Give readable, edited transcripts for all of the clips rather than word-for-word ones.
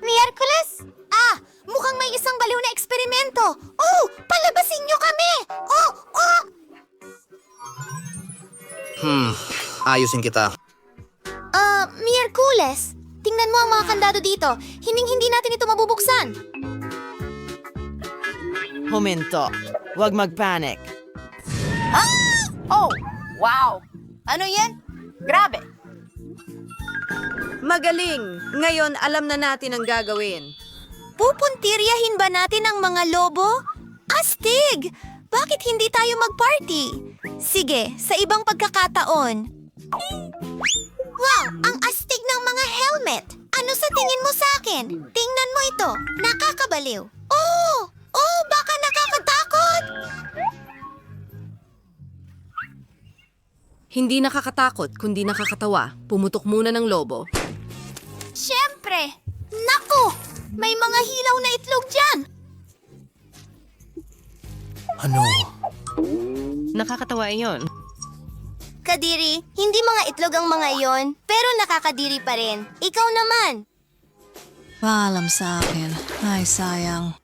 Miyerkules? Mukhang may isang baliw na eksperimento. Oh, palabasin niyo kami! Oh! Ayusin kita. Miyerkules, tingnan mo ang mga kandado dito. Hindi natin ito mabubuksan. Huminto. Huwag mag-panic. Oh, wow! Ano yan? Grabe! Magaling! Ngayon, alam na natin ang gagawin. Pupuntiryahin ba natin ang mga lobo? Astig! Bakit hindi tayo mag-party? Sige, sa ibang pagkakataon. Wow! Ang astig ng mga helmet! Ano sa tingin mo sa akin? Tingnan mo ito. Nakakabaliw. Oh! Oh, baka nakakatakot! Hindi nakakatakot, kundi nakakatawa. Pumutok muna ng lobo. Siyempre! Naku! May mga hilaw na itlog dyan! Ano? Nakakatawa iyon. Kadiri, hindi mga itlog ang mga iyon, pero nakakadiri pa rin. Ikaw naman! Paalam sa akin. Ay, sayang.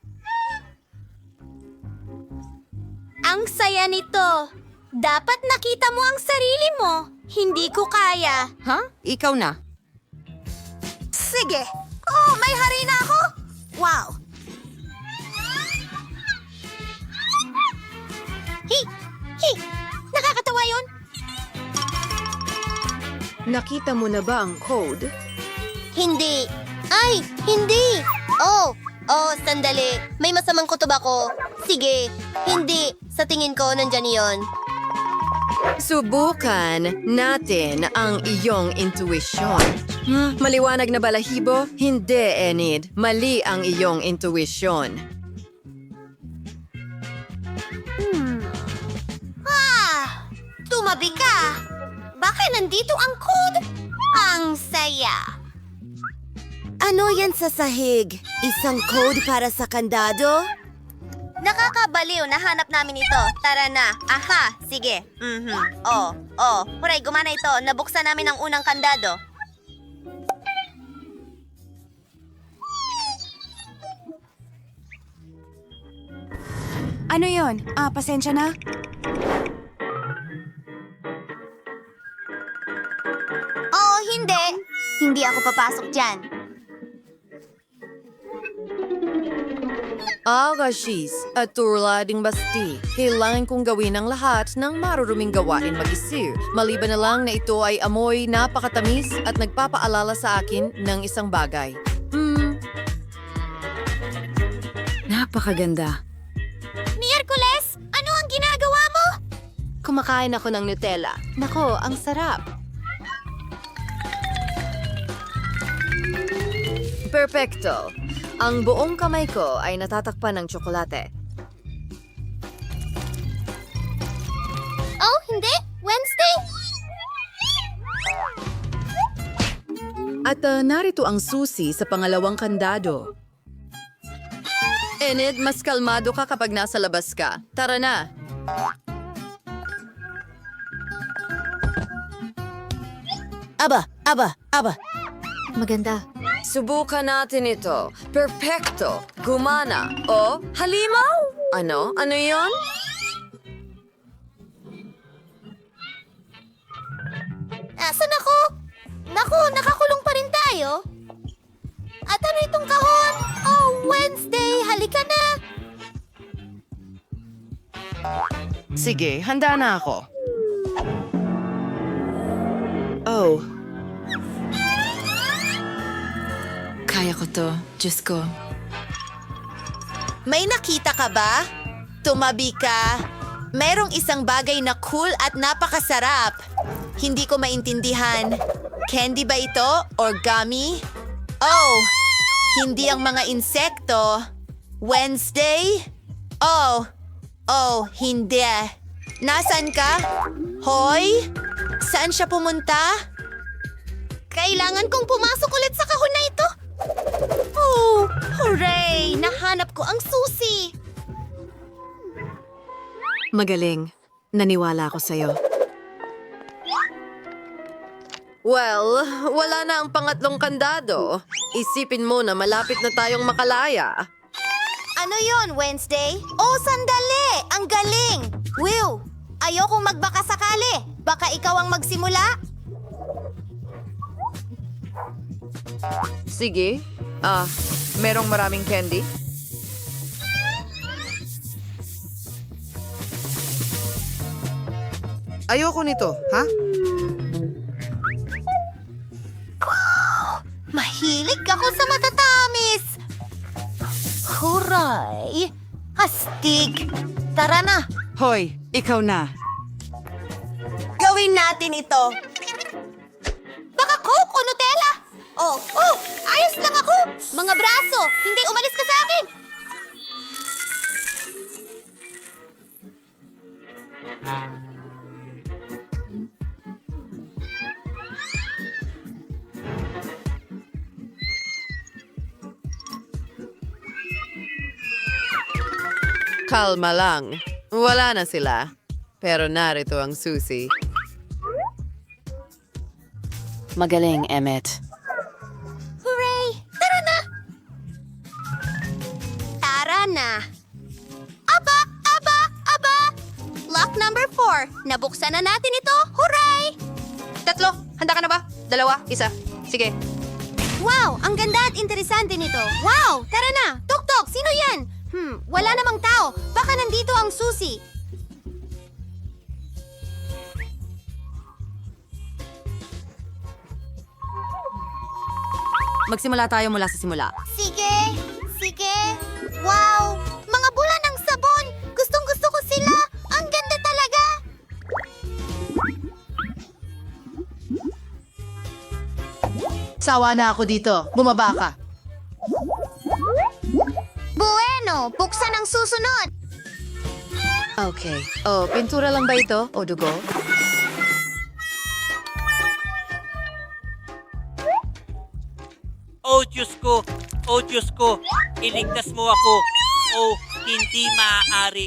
Ang saya nito! Dapat nakita mo ang sarili mo. Hindi ko kaya. Ha? Ikaw na. Sige! Oh, may hari na ako! Wow! Hi! Nakakatawa yun? Nakita mo na ba ang code? Hindi. Ay, hindi! Oh, sandali. May masamang kutob ako. Sige, hindi. Sa tingin ko, nandyan iyon. Subukan natin ang iyong intuition. Maliwanag na balahibo? Hindi, Enid. Mali ang iyong intuition. Tumabi ka! Baka nandito ang code? Ang saya! Ano yan sa sahig? Isang code para sa kandado? Nakakabaliw, nahanap namin ito. Tara na. Aha, sige. Huray, gumana ito. Nabuksan namin ang unang kandado. Ano yon? Pasensya na. Oo, hindi. Hindi ako papasok dyan. Agashis at turlading basti. Kailangan kong gawin ang lahat ng maruruming gawain mag-isir. Maliban na lang na ito ay amoy napakatamis at nagpapaalala sa akin ng isang bagay. Napakaganda. Miyerkules, ano ang ginagawa mo? Kumakain ako ng Nutella. Nako, ang sarap. Perfecto. Ang buong kamay ko ay natatakpan ng tsokolate. Oh, hindi? Wednesday? At narito ang susi sa pangalawang kandado. Enid, mas kalmado ka kapag nasa labas ka. Tara na! Aba. Maganda. Subukan natin ito. Perfecto! Gumana! O, halimaw! Ano? Ano yon? Asan ako? Naku, nakakulong pa rin tayo. At ano itong kahon? Oh, Wednesday, halika na. Sige, handa na ako. Oh. Kaya ko to. Diyos ko. May nakita ka ba? Tumabi ka. Merong isang bagay na cool at napakasarap. Hindi ko maintindihan. Candy ba ito or gummy? Oh, hindi ang mga insekto. Wednesday? Oh, hindi. Nasaan ka? Hoy? Saan siya pumunta? Kailangan kong pumasok ulit sa kahon na ito. Oh, hooray! Nahanap ko ang susi. Magaling. Naniwala ako sa'yo. Well, wala na ang pangatlong kandado. Isipin mo na malapit na tayong makalaya. Ano yon Wednesday? Oh, sandali! Ang galing! Will, ayokong magbaka sakali. Baka ikaw ang magsimula? Sige. Merong maraming candy? Ayoko nito, ha? Mahilig ako sa matatamis! Huray! Astig! Tara na! Hoy, ikaw na. Gawin natin ito! Baka Coke o Nutella? Oh, ayos lang ako! Mga braso, hindi umalis ka sa akin! Kalma lang. Wala na sila. Pero narito ang susi. Magaling, Emmett. Hooray! Tara na! Tara na! Aba! Aba! Aba! Lock number 4. Nabuksan na natin ito. Hooray! 3. Handa ka na ba? 2. 1. Sige. Wow! Ang ganda at interesante nito. Wow! Tara na! Tuk-tuk! Sino yan? Wala namang tao. Baka nandito ang susi. Magsimula tayo mula sa simula. Sige! Sige! Wow! Mga bula ng sabon! Gustong-gusto ko sila! Ang ganda talaga! Sawa na ako dito. Bumaba ka. Bueno! Buksan ang susunod! Okay. Oh, pintura lang ba ito? O dugo? Oh Diyos ko! Oh Diyos ko! Iligtas mo ako! Oh, hindi maaari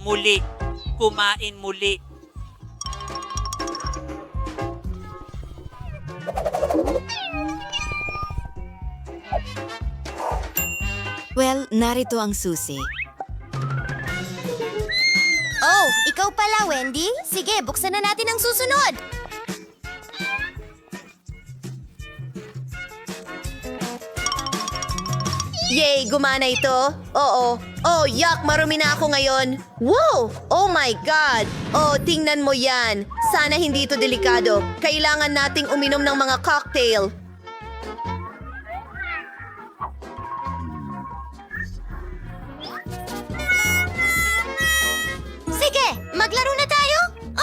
muli kumain muli. Well, narito ang susi. Oh, ikaw pala, Wendy? Sige, buksan na natin ang susunod! Yay! Gumana ito? Oo. Oh, yuck! Marumi na ako ngayon. Wow! Oh my God! Oh, tingnan mo yan. Sana hindi ito delikado. Kailangan nating uminom ng mga cocktail. Sige, maglaro na tayo?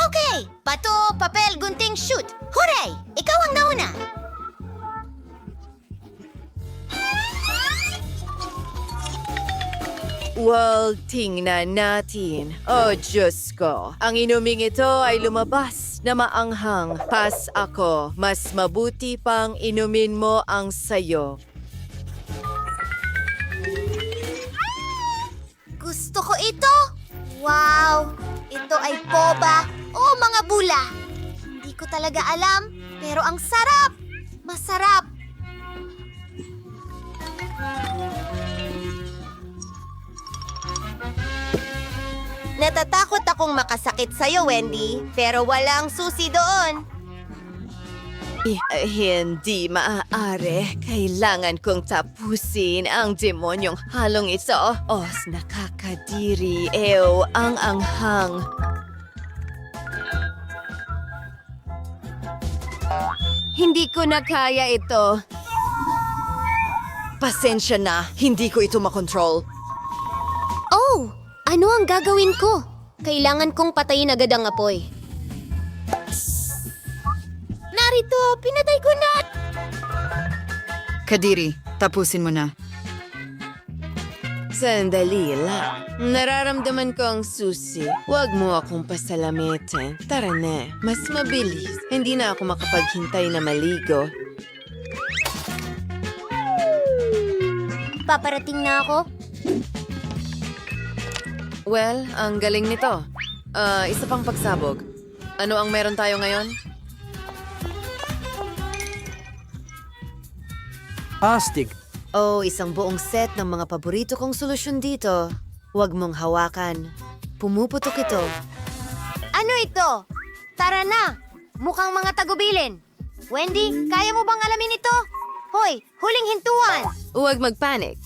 Okay! Pato, papel, gunting, shoot! Hooray! Ikaw ang nauna! Well, tingnan natin. Oh, Diyos ko. Ang inuming ito ay lumabas na maanghang. Pas ako. Mas mabuti pang inumin mo ang sayo. Gusto ko ito! Wow! Ito ay boba o mga bula. Hindi ko talaga alam, pero ang sarap! Masarap! Natatakot akong makasakit sa'yo, Wendy. Pero walang susi doon. Hindi maaari. Kailangan kong tapusin ang demonyong halong ito. Os, nakakadiri. Ew, ang anghang. Hindi ko na kaya ito. Pasensya na, hindi ko ito makontrol. Oh! Ano ang gagawin ko? Kailangan kong patayin agad ang apoy. Narito! Pinatay ko na! Kadiri, tapusin mo na. Sandali lang. Nararamdaman ko ang susi. Huwag mo akong pasalamitin. Tara na, mas mabilis. Hindi na ako makapaghintay na maligo. Paparating na ako? Well, ang galing nito. Isa pang pagsabog. Ano ang meron tayo ngayon? Astig. Oh, isang buong set ng mga paborito kong solusyon dito. Huwag mong hawakan. Pumuputok ito. Ano ito? Tara na! Mukhang mga tagubilin. Wendy, kaya mo bang alamin ito? Hoy, huling hintuan! Huwag magpanic.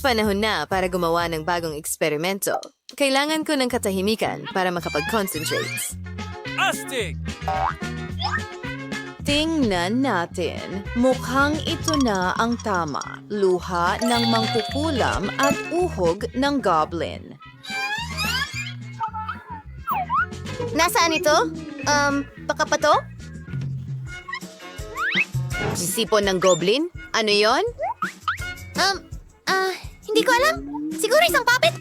Panahon na para gumawa ng bagong eksperimento. Kailangan ko ng katahimikan para makapag-concentrate. Astig! Tingnan natin. Mukhang ito na ang tama. Luha ng mangkukulam at uhog ng goblin. Nasaan ito? Baka pa to? Sipon ng goblin? Ano yon? Hindi ko alam. Siguro isang puppet?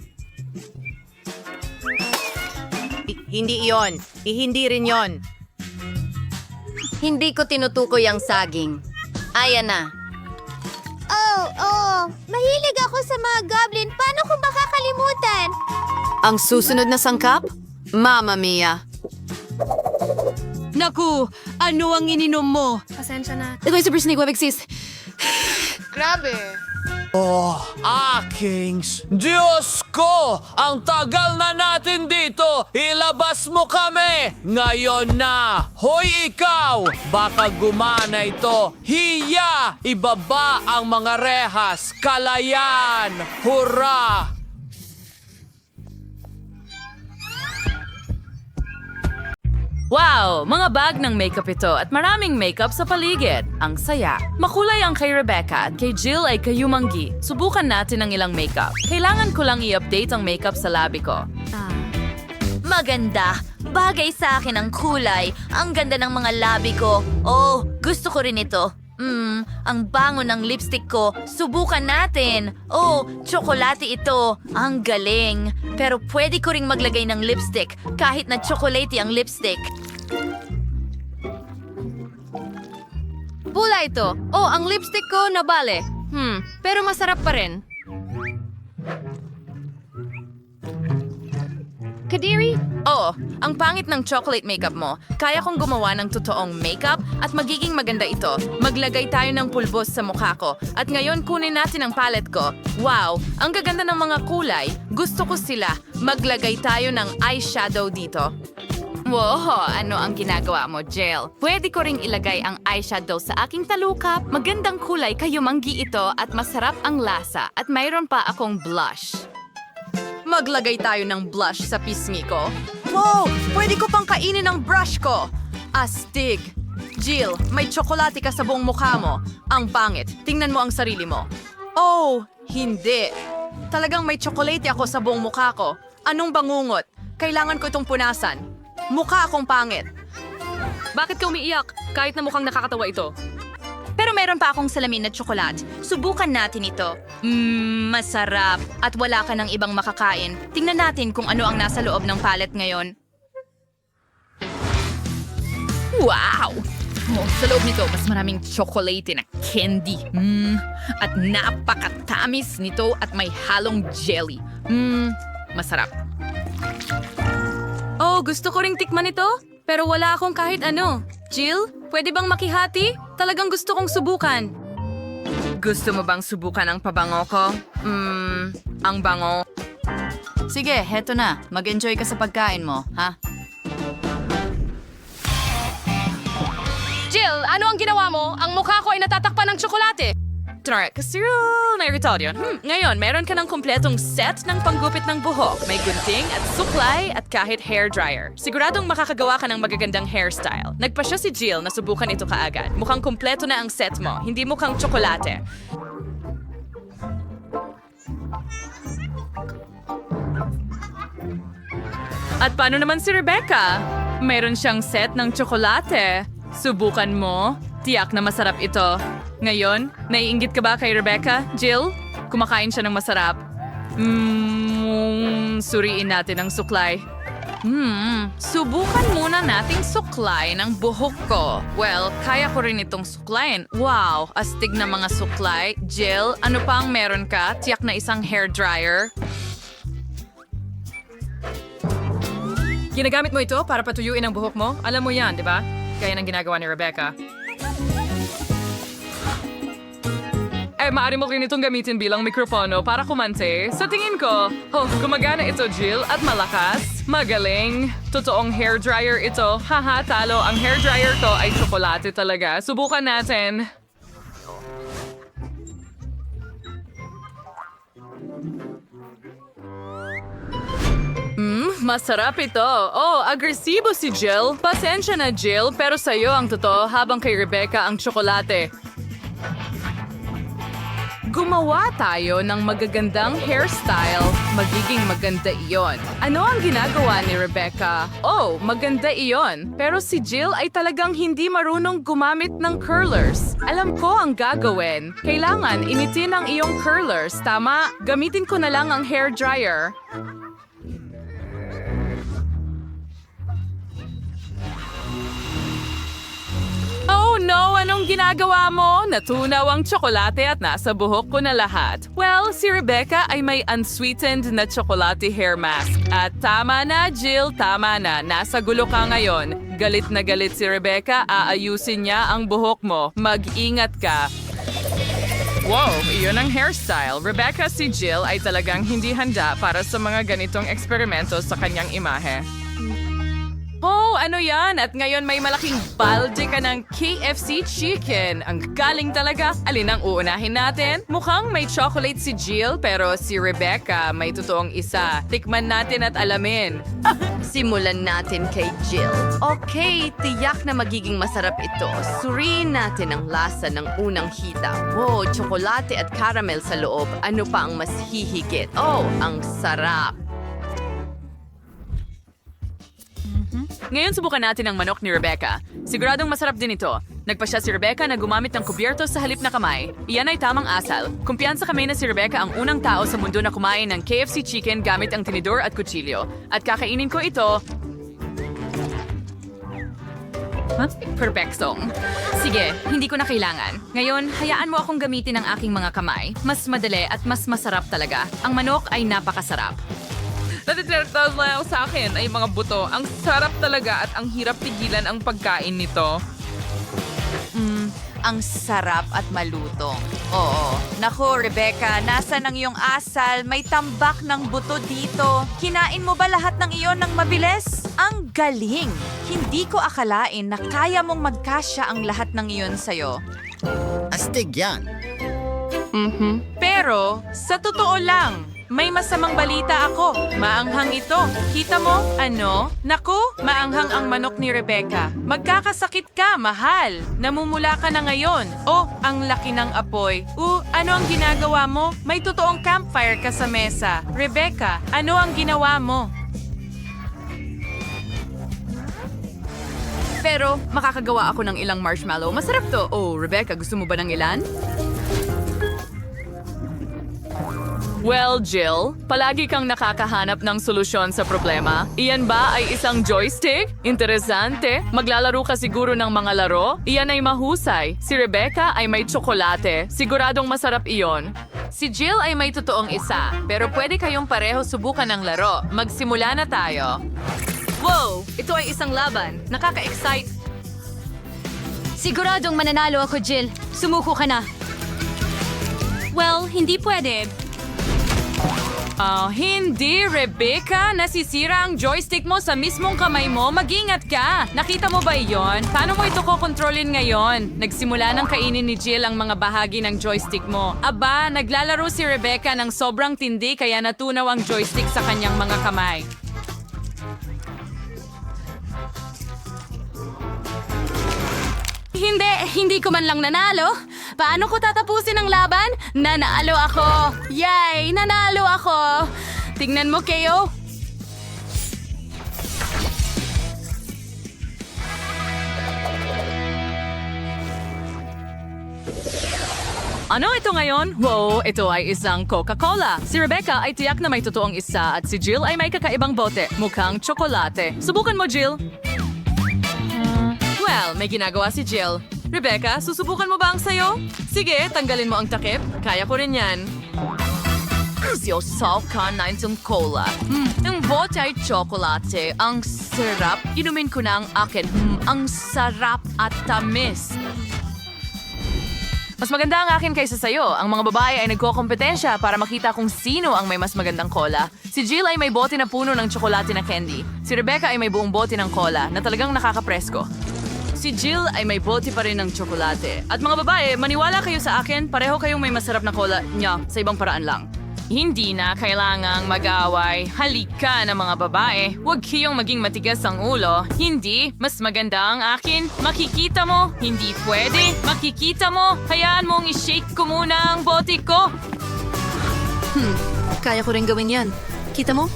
Hindi iyon. Hindi rin yon. Hindi ko tinutukoy ang saging. Ayan na. Oh. Mahilig ako sa mga goblin. Paano ko makakalimutan? Ang susunod na sangkap? Mamma Mia! Naku, ano ang ininom mo? Ito ay Super Snake Web Exist. Aking Diyos ko! Ang tagal na natin dito! Ilabas mo kami! Ngayon na! Hoy ikaw! Baka gumana ito! Hiya! Ibaba ang mga rehas! Kalayan! Hurra! Wow! Mga bag ng makeup ito at maraming makeup sa paligid. Ang saya. Makulay ang kay Rebecca at kay Jill ay kayumanggi. Subukan natin ang ilang makeup. Kailangan ko lang i-update ang makeup sa labi ko. Maganda. Bagay sa akin ang kulay. Ang ganda ng mga labi ko. Oh, gusto ko rin ito. Ang bango ng lipstick ko. Subukan natin. Oh, tsokolate ito. Ang galing. Pero pwede ko ring maglagay ng lipstick kahit na tsokolate ang lipstick. Pula ito. Oh, ang lipstick ko nabale. Pero masarap pa rin. Kadiri? Oo, ang pangit ng chocolate makeup mo. Kaya kong gumawa ng totoong makeup at magiging maganda ito. Maglagay tayo ng pulbos sa mukha ko. At ngayon kunin natin ang palette ko. Wow, ang gaganda ng mga kulay. Gusto ko sila. Maglagay tayo ng eyeshadow dito. Wow, ano ang ginagawa mo, Jill? Pwede ko ring ilagay ang eyeshadow sa aking talukap. Magandang kulay, kayumanggi ito at masarap ang lasa. At mayroon pa akong blush. Maglagay tayo ng blush sa pisngi ko. Wow! Pwede ko pang kainin ang brush ko! Astig! Jill, may tsokolate ka sa buong mukha mo. Ang pangit. Tingnan mo ang sarili mo. Oh, hindi. Talagang may tsokolate ako sa buong mukha ko. Anong bangungot? Kailangan ko itong punasan. Mukha akong pangit. Bakit ka umiiyak? Kahit na mukhang nakakatawa ito. Pero meron pa akong salamin na tsokolate. Subukan natin ito. Masarap. At wala ka ng ibang makakain. Tingnan natin kung ano ang nasa loob ng palette ngayon. Wow! Oh, sa loob nito, mas maraming tsokolate na candy. At napakatamis nito at may halong jelly. Masarap. Oh, gusto ko ring tikman ito. Pero wala akong kahit ano. Jill, pwede bang makihati? Talagang gusto kong subukan. Gusto mo bang subukan ang pabango ko? Ang bango. Sige, heto na. Mag-enjoy ka sa pagkain mo, ha? Jill, ano ang ginawa mo? Ang mukha ko ay natatakpan ng tsokolate. Tara, kasiro na irritado yun. Ngayon, meron ka ng kumpletong set ng panggupit ng buhok. May gunting at suklay at kahit hair dryer. Siguradong makakagawa ka ng magagandang hairstyle. Nagpa siya si Jill na subukan ito kaagad. Mukhang kumpleto na ang set mo, hindi mukhang tsokolate. At paano naman si Rebecca? Mayroon siyang set ng tsokolate. Subukan mo. Tiyak na masarap ito. Ngayon, naiinggit ka ba kay Rebecca? Jill? Kumakain siya ng masarap. Suriin natin ang suklay. Subukan muna nating suklay ng buhok ko. Well, kaya ko rin itong suklayin. Wow, astig na mga suklay. Jill, ano pa ang meron ka? Tiyak na isang hair dryer. Ginagamit mo ito para patuyuin ang buhok mo? Alam mo yan, di ba? Kaya nang ginagawa ni Rebecca. maaari mo rin itong gamitin bilang mikropono para kumante. Sa tingin ko, gumagana ito, Jill, at malakas. Magaling. Totoong hairdryer ito. Haha, talo. Ang hairdryer ko ay tsokolate talaga. Subukan natin. Masarap ito. Oh, agresibo si Jill. Pasensya na, Jill, pero sa'yo ang totoo habang kay Rebecca ang tsokolate. Gumawa tayo ng magagandang hairstyle. Magiging maganda iyon. Ano ang ginagawa ni Rebecca? Oh, maganda iyon. Pero si Jill ay talagang hindi marunong gumamit ng curlers. Alam ko ang gagawin. Kailangan initin ang iyong curlers, tama? Gamitin ko na lang ang hair dryer. Oh no! Anong ginagawa mo? Natunaw ang tsokolate at nasa buhok ko na lahat. Well, si Rebecca ay may unsweetened na tsokolate hair mask. At tama na, Jill, tama na. Nasa gulo ka ngayon. Galit na galit si Rebecca, aayusin niya ang buhok mo. Mag-ingat ka. Wow, iyon ang hairstyle. Rebecca, si Jill ay talagang hindi handa para sa mga ganitong eksperimento sa kanyang imahe. Oh, ano yan? At ngayon may malaking balde ka ng KFC chicken. Ang galing talaga. Alin ang uunahin natin? Mukhang may chocolate si Jill, pero si Rebecca may totoong isa. Tikman natin at alamin. Simulan natin kay Jill. Okay, tiyak na magiging masarap ito. Suriin natin ang lasa ng unang hita. Wow, tsokolate at caramel sa loob. Ano pa ang mas hihigit? Oh, ang sarap. Ngayon subukan natin ang manok ni Rebecca. Siguradong masarap din ito. Nagpasya si Rebecca na gumamit ng kubyerto sa halip na kamay. Iyan ay tamang asal. Kumpiyansa kami na si Rebecca ang unang tao sa mundo na kumain ng KFC chicken gamit ang tinidor at kutsilyo. At kakainin ko ito... Perfectong. Sige, hindi ko na kailangan. Ngayon, hayaan mo akong gamitin ang aking mga kamay. Mas madali at mas masarap talaga. Ang manok ay napakasarap. Natitiratas lang sa akin ay mga buto. Ang sarap talaga at ang hirap tigilan ang pagkain nito. Ang sarap at malutong. Oo. Naku, Rebecca, nasan ang iyong asal? May tambak ng buto dito. Kinain mo ba lahat ng iyon ng mabilis? Ang galing! Hindi ko akalain na kaya mong magkasya ang lahat ng iyon sa'yo. Astig yan. Pero, sa totoo lang, may masamang balita ako. Maanghang ito. Kita mo? Ano? Naku, maanghang ang manok ni Rebecca. Magkakasakit ka, mahal. Namumula ka na ngayon. Oh, ang laki ng apoy. Ano ang ginagawa mo? May totoong campfire ka sa mesa. Rebecca, ano ang ginawa mo? Pero makakagawa ako ng ilang marshmallow. Masarap to. Oh, Rebecca, gusto mo ba ng ilan? Well, Jill, palagi kang nakakahanap ng solusyon sa problema. Iyan ba ay isang joystick? Interesante. Maglalaro ka siguro ng mga laro? Iyan ay mahusay. Si Rebecca ay may tsokolate. Siguradong masarap iyon. Si Jill ay may totoong isa. Pero pwede kayong pareho subukan ng laro. Magsimula na tayo. Wow! Ito ay isang laban. Nakaka-excite. Siguradong mananalo ako, Jill. Sumuko ka na. Well, hindi pwede. Hindi, Rebecca. Nasisira ang joystick mo sa mismong kamay mo. Mag-ingat ka. Nakita mo ba iyon? Paano mo ito kokontrolin ngayon? Nagsimula ng kainin ni Jill ang mga bahagi ng joystick mo. Aba, naglalaro si Rebecca ng sobrang tindi kaya natunaw ang joystick sa kanyang mga kamay. Hindi ko man lang nanalo. Paano ko tatapusin ang laban? Nanalo ako! Yay! Nanalo ako! Tingnan mo, Keo. Ano ito ngayon? Wow, ito ay isang Coca-Cola. Si Rebecca ay tiyak na may totoong isa at si Jill ay may kakaibang bote. Mukhang tsokolate. Subukan mo, Jill. Well, may ginagawa si Jill. Rebecca, susubukan mo ba ang sayo? Sige, tanggalin mo ang takip. Kaya ko rin yan. Siyosaw ka na itong cola. Ang bote ay tsokolate. Ang sarap. Inumin ko na ang akin. Ang sarap at tamis. Mas maganda ang akin kaysa sa'yo. Ang mga babae ay nagkokompetensya para makita kung sino ang may mas magandang cola. Si Jill ay may bote na puno ng tsokolate na candy. Si Rebecca ay may buong bote ng cola na talagang nakakapresko. Si Jill ay may bote pa rin ng tsokolate. At mga babae, maniwala kayo sa akin, pareho kayong may masarap na cola niya sa ibang paraan lang. Hindi na kailangang mag-away. Halika na mga babae. Huwag kayong maging matigas ang ulo. Hindi, mas maganda ang akin. Makikita mo, hindi pwede. Makikita mo, hayaan mong i-shake ko muna ang bote ko. Kaya ko rin gawin yan. Kita mo?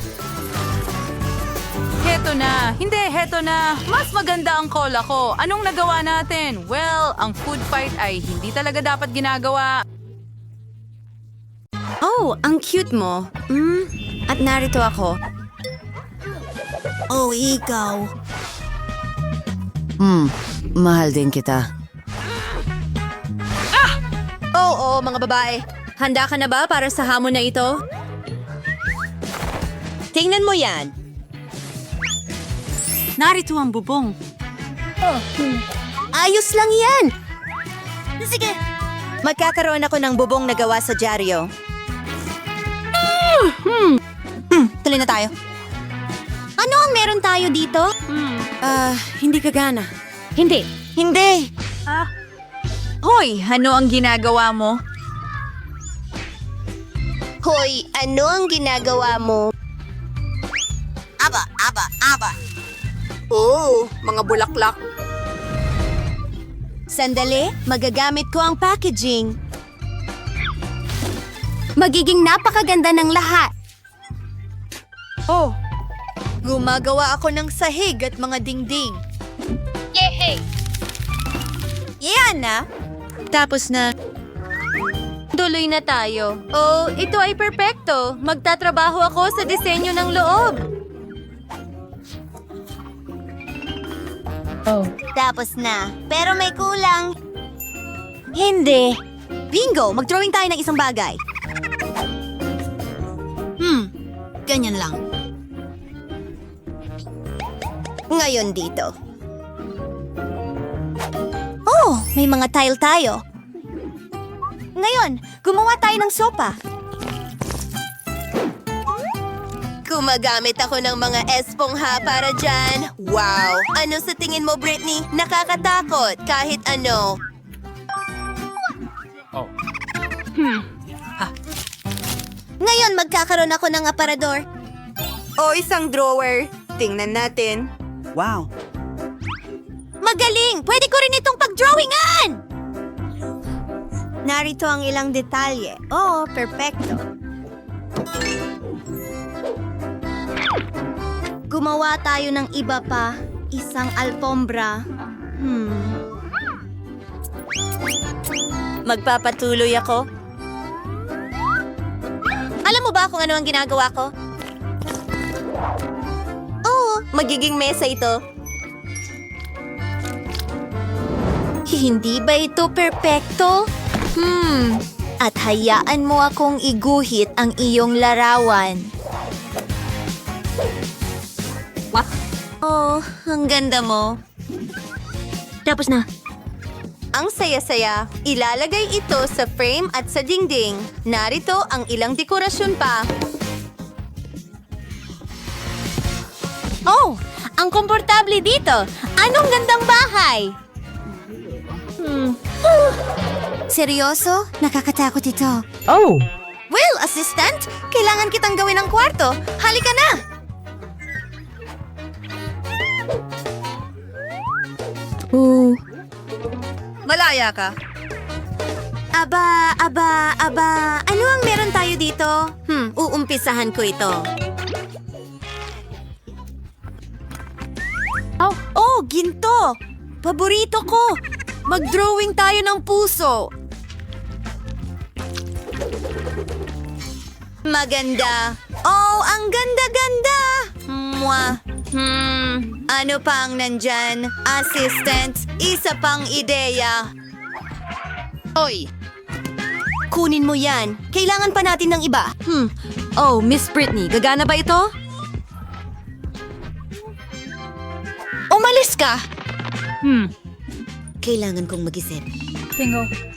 Heto na. Hindi, heto na. Mas maganda ang cola ko. Anong nagawa natin? Well, ang food fight ay hindi talaga dapat ginagawa. Oh, ang cute mo. At narito ako. Oh, ikaw. Mahal din kita. Oo, mga babae. Handa ka na ba para sa hamon na ito? Tingnan mo yan. Narito ang bubong. Ayos lang yan. Sige. Magkakaroon ako ng bubong na gawa sa dyaryo. Tuloy na tayo. Ano ang meron tayo dito? Hindi ka gana. Hindi. Hindi. Hoy, ano ang ginagawa mo? Hoy, ano ang ginagawa mo? Aba. Oh, mga bulaklak. Sandali, magagamit ko ang packaging. Magiging napakaganda ng lahat. Oh, gumagawa ako ng sahig at mga dingding. Yehey! Yan na. Tapos na. Tuloy na tayo. Oh, ito ay perpekto. Magtatrabaho ako sa disenyo ng loob. Tapos na. Pero may kulang. Hindi. Bingo! Mag-drawing tayo ng isang bagay. Ganyan lang. Ngayon dito. Oh, may mga tile tayo. Ngayon, gumawa tayo ng sopa. Gumagamit ako ng mga espongha para dyan. Wow! Ano sa tingin mo, Britney? Nakakatakot kahit ano. Ngayon, magkakaroon ako ng aparador. O isang drawer. Tingnan natin. Wow. Magaling! Pwede ko rin itong pag-drawingan! Narito ang ilang detalye. Oo, perpekto. Gumawa tayo ng iba pa. Isang alpombra. Magpapatuloy ako. Alam mo ba kung ano ang ginagawa ko? Oo, magiging mesa ito. Hindi ba ito perpekto? At hayaan mo akong iguhit ang iyong larawan. What? Oh, ang ganda mo. Tapos na. Ang saya-saya, ilalagay ito sa frame at sa dingding. Narito ang ilang dekorasyon pa. Oh, ang komportable dito. Anong gandang bahay. Seryoso? Nakakatakot ito. Oh! Well, assistant, kailangan kitang gawin ng kwarto. Halika na! Malaya ka. Aba. Ano ang meron tayo dito? Uumpisahan ko ito. Oh, ginto! Paborito ko! Mag-drawing tayo ng puso. Maganda. Oh, ang ganda-ganda! Mwah. Ano pa ang nandyan? Assistant, isa pang ideya. Hoy, Kunin mo yan. Kailangan pa natin ng iba. Oh, Miss Britney, gagana ba ito? Umalis ka! Kailangan kong mag-isip.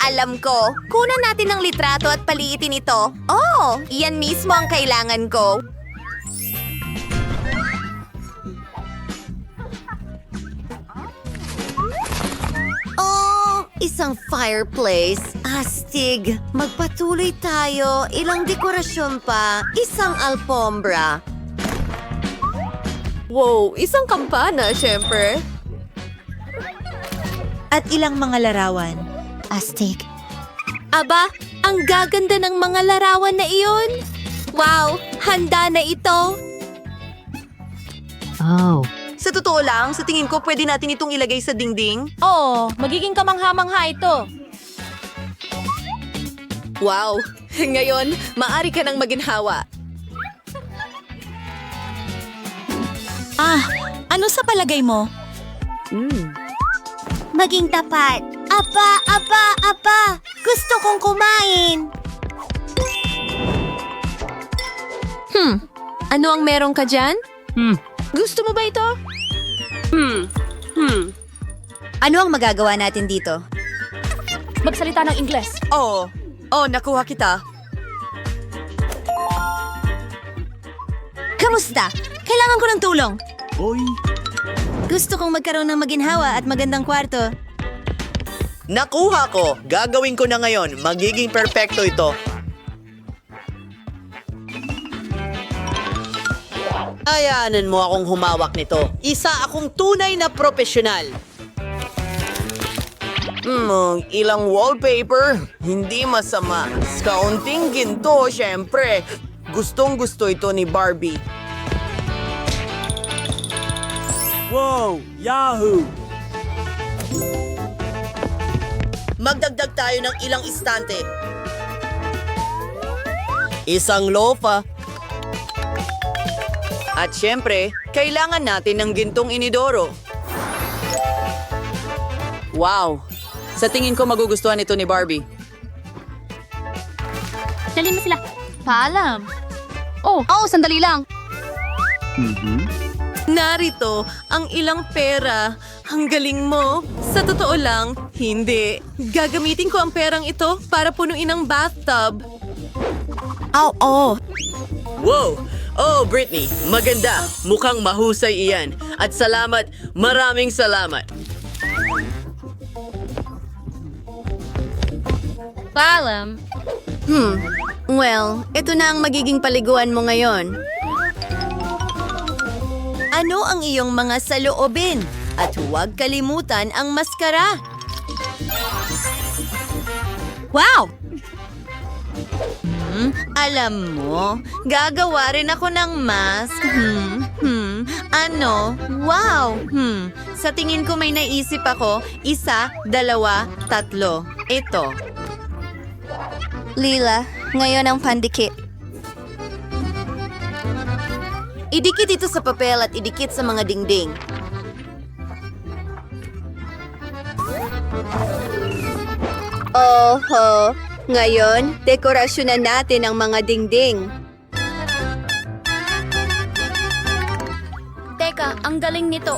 Alam ko. Kunan natin ng litrato at paliitin ito. Oh, iyan mismo ang kailangan ko. Oh, isang fireplace. Astig. Magpatuloy tayo. Ilang dekorasyon pa. Isang alpombra. Wow, isang kampana, syempre. At ilang mga larawan. Astig. Aba, ang gaganda ng mga larawan na iyon. Wow, handa na ito. Sa totoo lang, sa tingin ko pwede natin itong ilagay sa dingding. Oo, magiging kamangha-mangha ito. Wow, ngayon, maari ka nang maginhawa. Ano sa palagay mo? Maging tapat. Apa. Gusto kong kumain. Ano ang meron ka dyan? Gusto mo ba ito? Ano ang magagawa natin dito? Magsalita ng Ingles. Oh, nakuha kita. Kamusta? Kailangan ko ng tulong. Gusto kong magkaroon ng maginhawa at magandang kwarto. Nakuha ko! Gagawin ko na ngayon. Magiging perpekto ito. Hayaanan mo akong humawak nito. Isa akong tunay na profesional. Ilang wallpaper. Hindi masama. Kaunting ginto, syempre. Gustong gusto ito ni Barbie. Wow! Yahoo! Magdagdag tayo ng ilang istante. Isang lofa. At syempre, kailangan natin ng gintong inidoro. Wow! Sa tingin ko magugustuhan ito ni Barbie. Dalhin mo sila. Paalam. Oh, sandali lang. Narito ang ilang pera. Ang galing mo. Sa totoo lang, hindi. Gagamitin ko ang perang ito para punuin ang bathtub. Wow! Oh, Britney, maganda. Mukhang mahusay iyan. At salamat, maraming salamat. Paalam. Well, ito na ang magiging paliguan mo ngayon. Ano ang iyong mga saloobin? At huwag kalimutan ang maskara. Wow! Alam mo, gagawa rin ako ng mask. Ano? Wow! Sa tingin ko may naisip ako. 1, 2, 3. Ito. Lila, ngayon ang pandikit. Idikit ito sa papel at idikit sa mga dingding. Oho! Ngayon, dekorasyon na natin ang mga dingding. Teka, ang galing nito.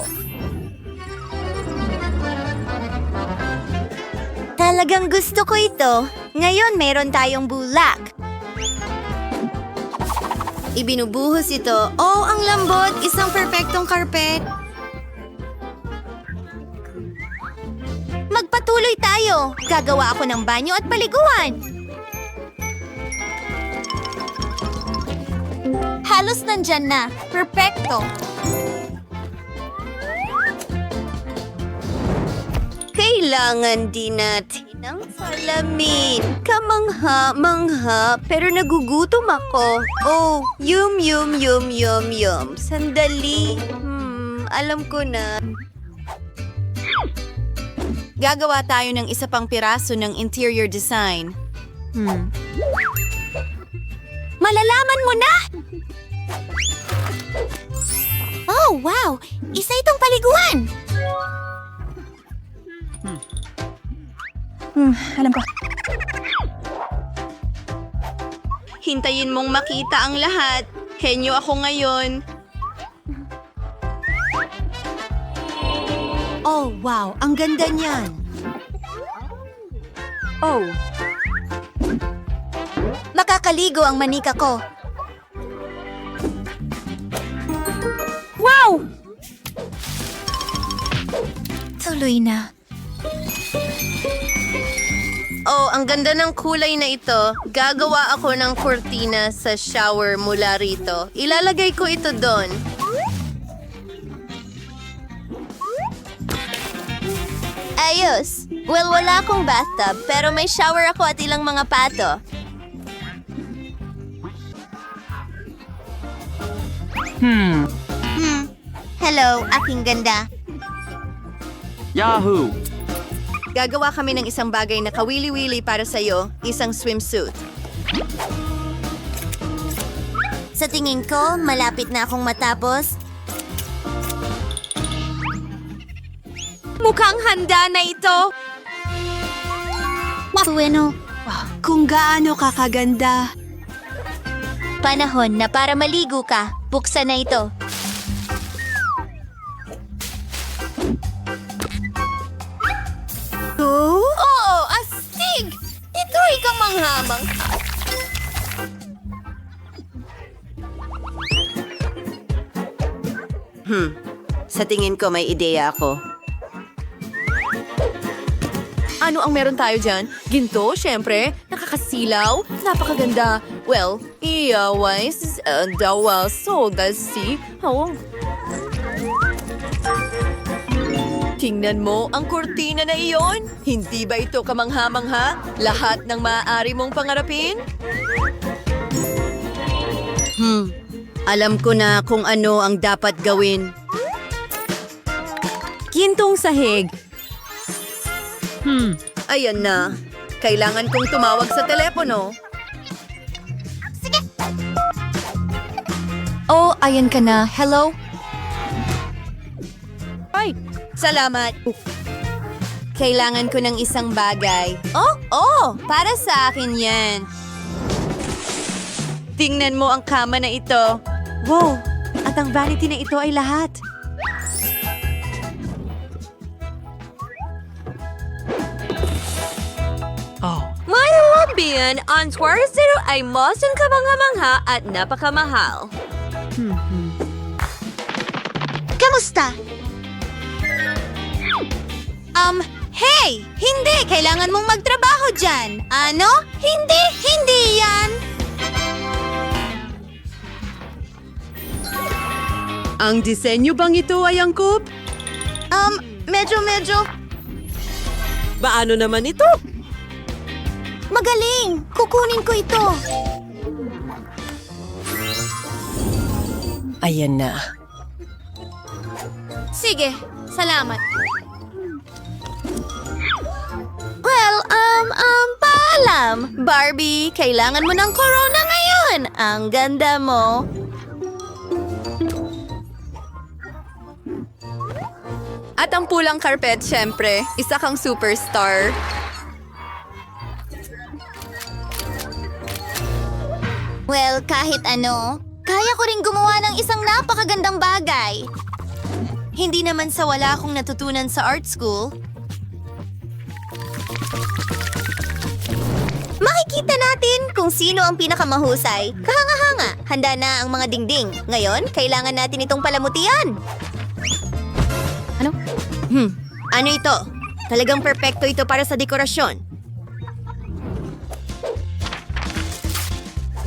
Talagang gusto ko ito. Ngayon, meron tayong bulak. Ibinubuhos ito. Oh, ang lambot! Isang perpektong karpet. Magpatuloy tayo. Gagawa ako ng banyo at paliguan. Halos nandyan na. Perpekto. Kailangan din natin ng salamin. Kamangha-mangha, pero nagugutom ako. Oh, yum. Sandali. Alam ko na. Gagawa tayo ng isa pang piraso ng interior design. Malalaman mo na! Oh, wow! Isa itong paliguan! Alam ko. Hintayin mong makita ang lahat. Henyo ako ngayon. Oh, wow! Ang ganda niyan. Oh. Makakaligo ang manika ko. Wow! Tuloy na. Oh, ang ganda ng kulay na ito. Gagawa ako ng kurtina sa shower mula rito. Ilalagay ko ito doon. Ayos. Well, wala akong bathtub, pero may shower ako at ilang mga pato. Hello, aking ganda. Yahoo! Gagawa kami ng isang bagay na kawili-wili para sa'yo, isang swimsuit. Sa tingin ko, malapit na akong matapos. Mukhang handa na ito! Bueno, Kung gaano kakaganda. panahon na para maligo ka. Buksan na ito. Oo, astig! Ito ay kamanghamang. Sa tingin ko may ideya ako. Ano ang meron tayo dyan? Ginto, syempre. Nakakasilaw. Napakaganda. Well, iyawais, dawa, sodasi. Oh. Tingnan mo ang kurtina na iyon. Hindi ba ito kamangha-mangha? Lahat ng maaari mong pangarapin? Alam ko na kung ano ang dapat gawin. Gintong sahig. Ayan na. Kailangan kong tumawag sa telepono. Oh, ayan ka na. Hello? Salamat. Kailangan ko ng isang bagay. Oh, para sa akin yan. Tingnan mo ang kama na ito. Wow, at ang vanity na ito ay lahat. May hobbian, ang Swarazero ay mosong kamangha-mangha at napakamahal. Kamusta? Hey! Hindi! Kailangan mong magtrabaho dyan! Ano? Hindi! Hindi yan! Ang disenyo bang ito ay angkop? Medyo. Paano naman ito? Magaling! Kukunin ko ito! Ayan na. Sige, salamat. Well, paalam. Barbie, kailangan mo ng corona ngayon. Ang ganda mo. At ang pulang carpet, syempre. Isa kang superstar. Well, kahit ano, kaya ko rin gumawa ng isang napakagandang bagay. Hindi naman sa wala akong natutunan sa art school. Makikita natin kung sino ang pinakamahusay. Kahanga-hanga, handa na ang mga dingding. Ngayon, kailangan natin itong palamutian. Ano ito? Talagang perpekto ito para sa dekorasyon.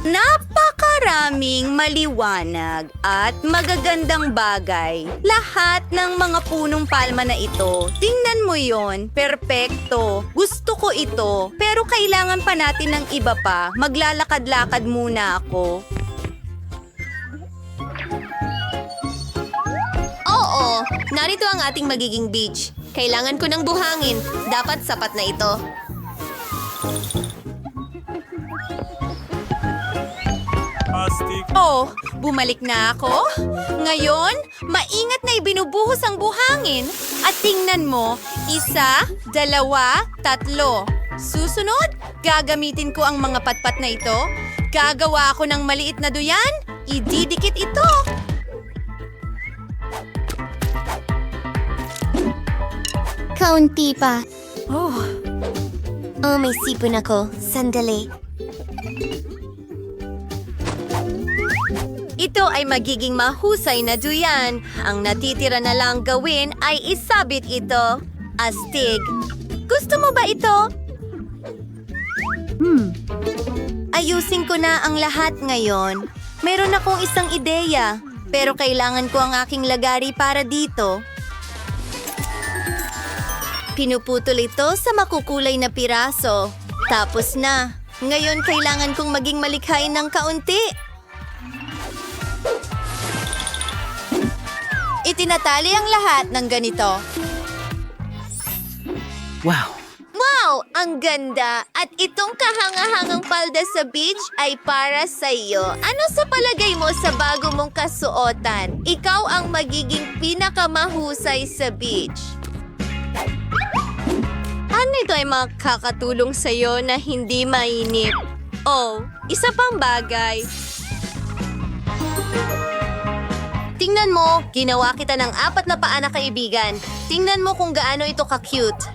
Napakaraming maliwanag at magagandang bagay. Lahat ng mga punong palma na ito. Tingnan mo yon, perpekto. Gusto ko ito, pero kailangan pa natin ng iba pa. Maglalakad-lakad muna ako. Oo, narito ang ating magiging beach. Kailangan ko ng buhangin. Dapat sapat na ito. Oh, bumalik na ako. Ngayon, maingat na ibinubuhos ang buhangin. At tingnan mo, 1, 2, 3. Susunod, gagamitin ko ang mga patpat na ito. Gagawa ako ng maliit na duyan. Ididikit ito. Kaunti pa. Oh, may sipon ako. Sandali. Ito ay magiging mahusay na duyan. Ang natitira na lang gawin ay isabit ito. Astig. Gusto mo ba ito? Ayusin ko na ang lahat ngayon. Meron akong isang ideya, pero kailangan ko ang aking lagari para dito. Pinuputol ito sa makukulay na piraso. Tapos na. Ngayon kailangan kong maging malikhain ng kaunti. Itinatali ang lahat ng ganito. Wow! Ang ganda! At itong kahangahangang palda sa beach ay para sa iyo. Ano sa palagay mo sa bago mong kasuotan? Ikaw ang magiging pinakamahusay sa beach. Ano ito ay makakatulong sa iyo na hindi mainip? Oh, isa pang bagay. Tingnan mo, ginawa kita ng 4 na paa na kaibigan. Tingnan mo kung gaano ito ka-cute.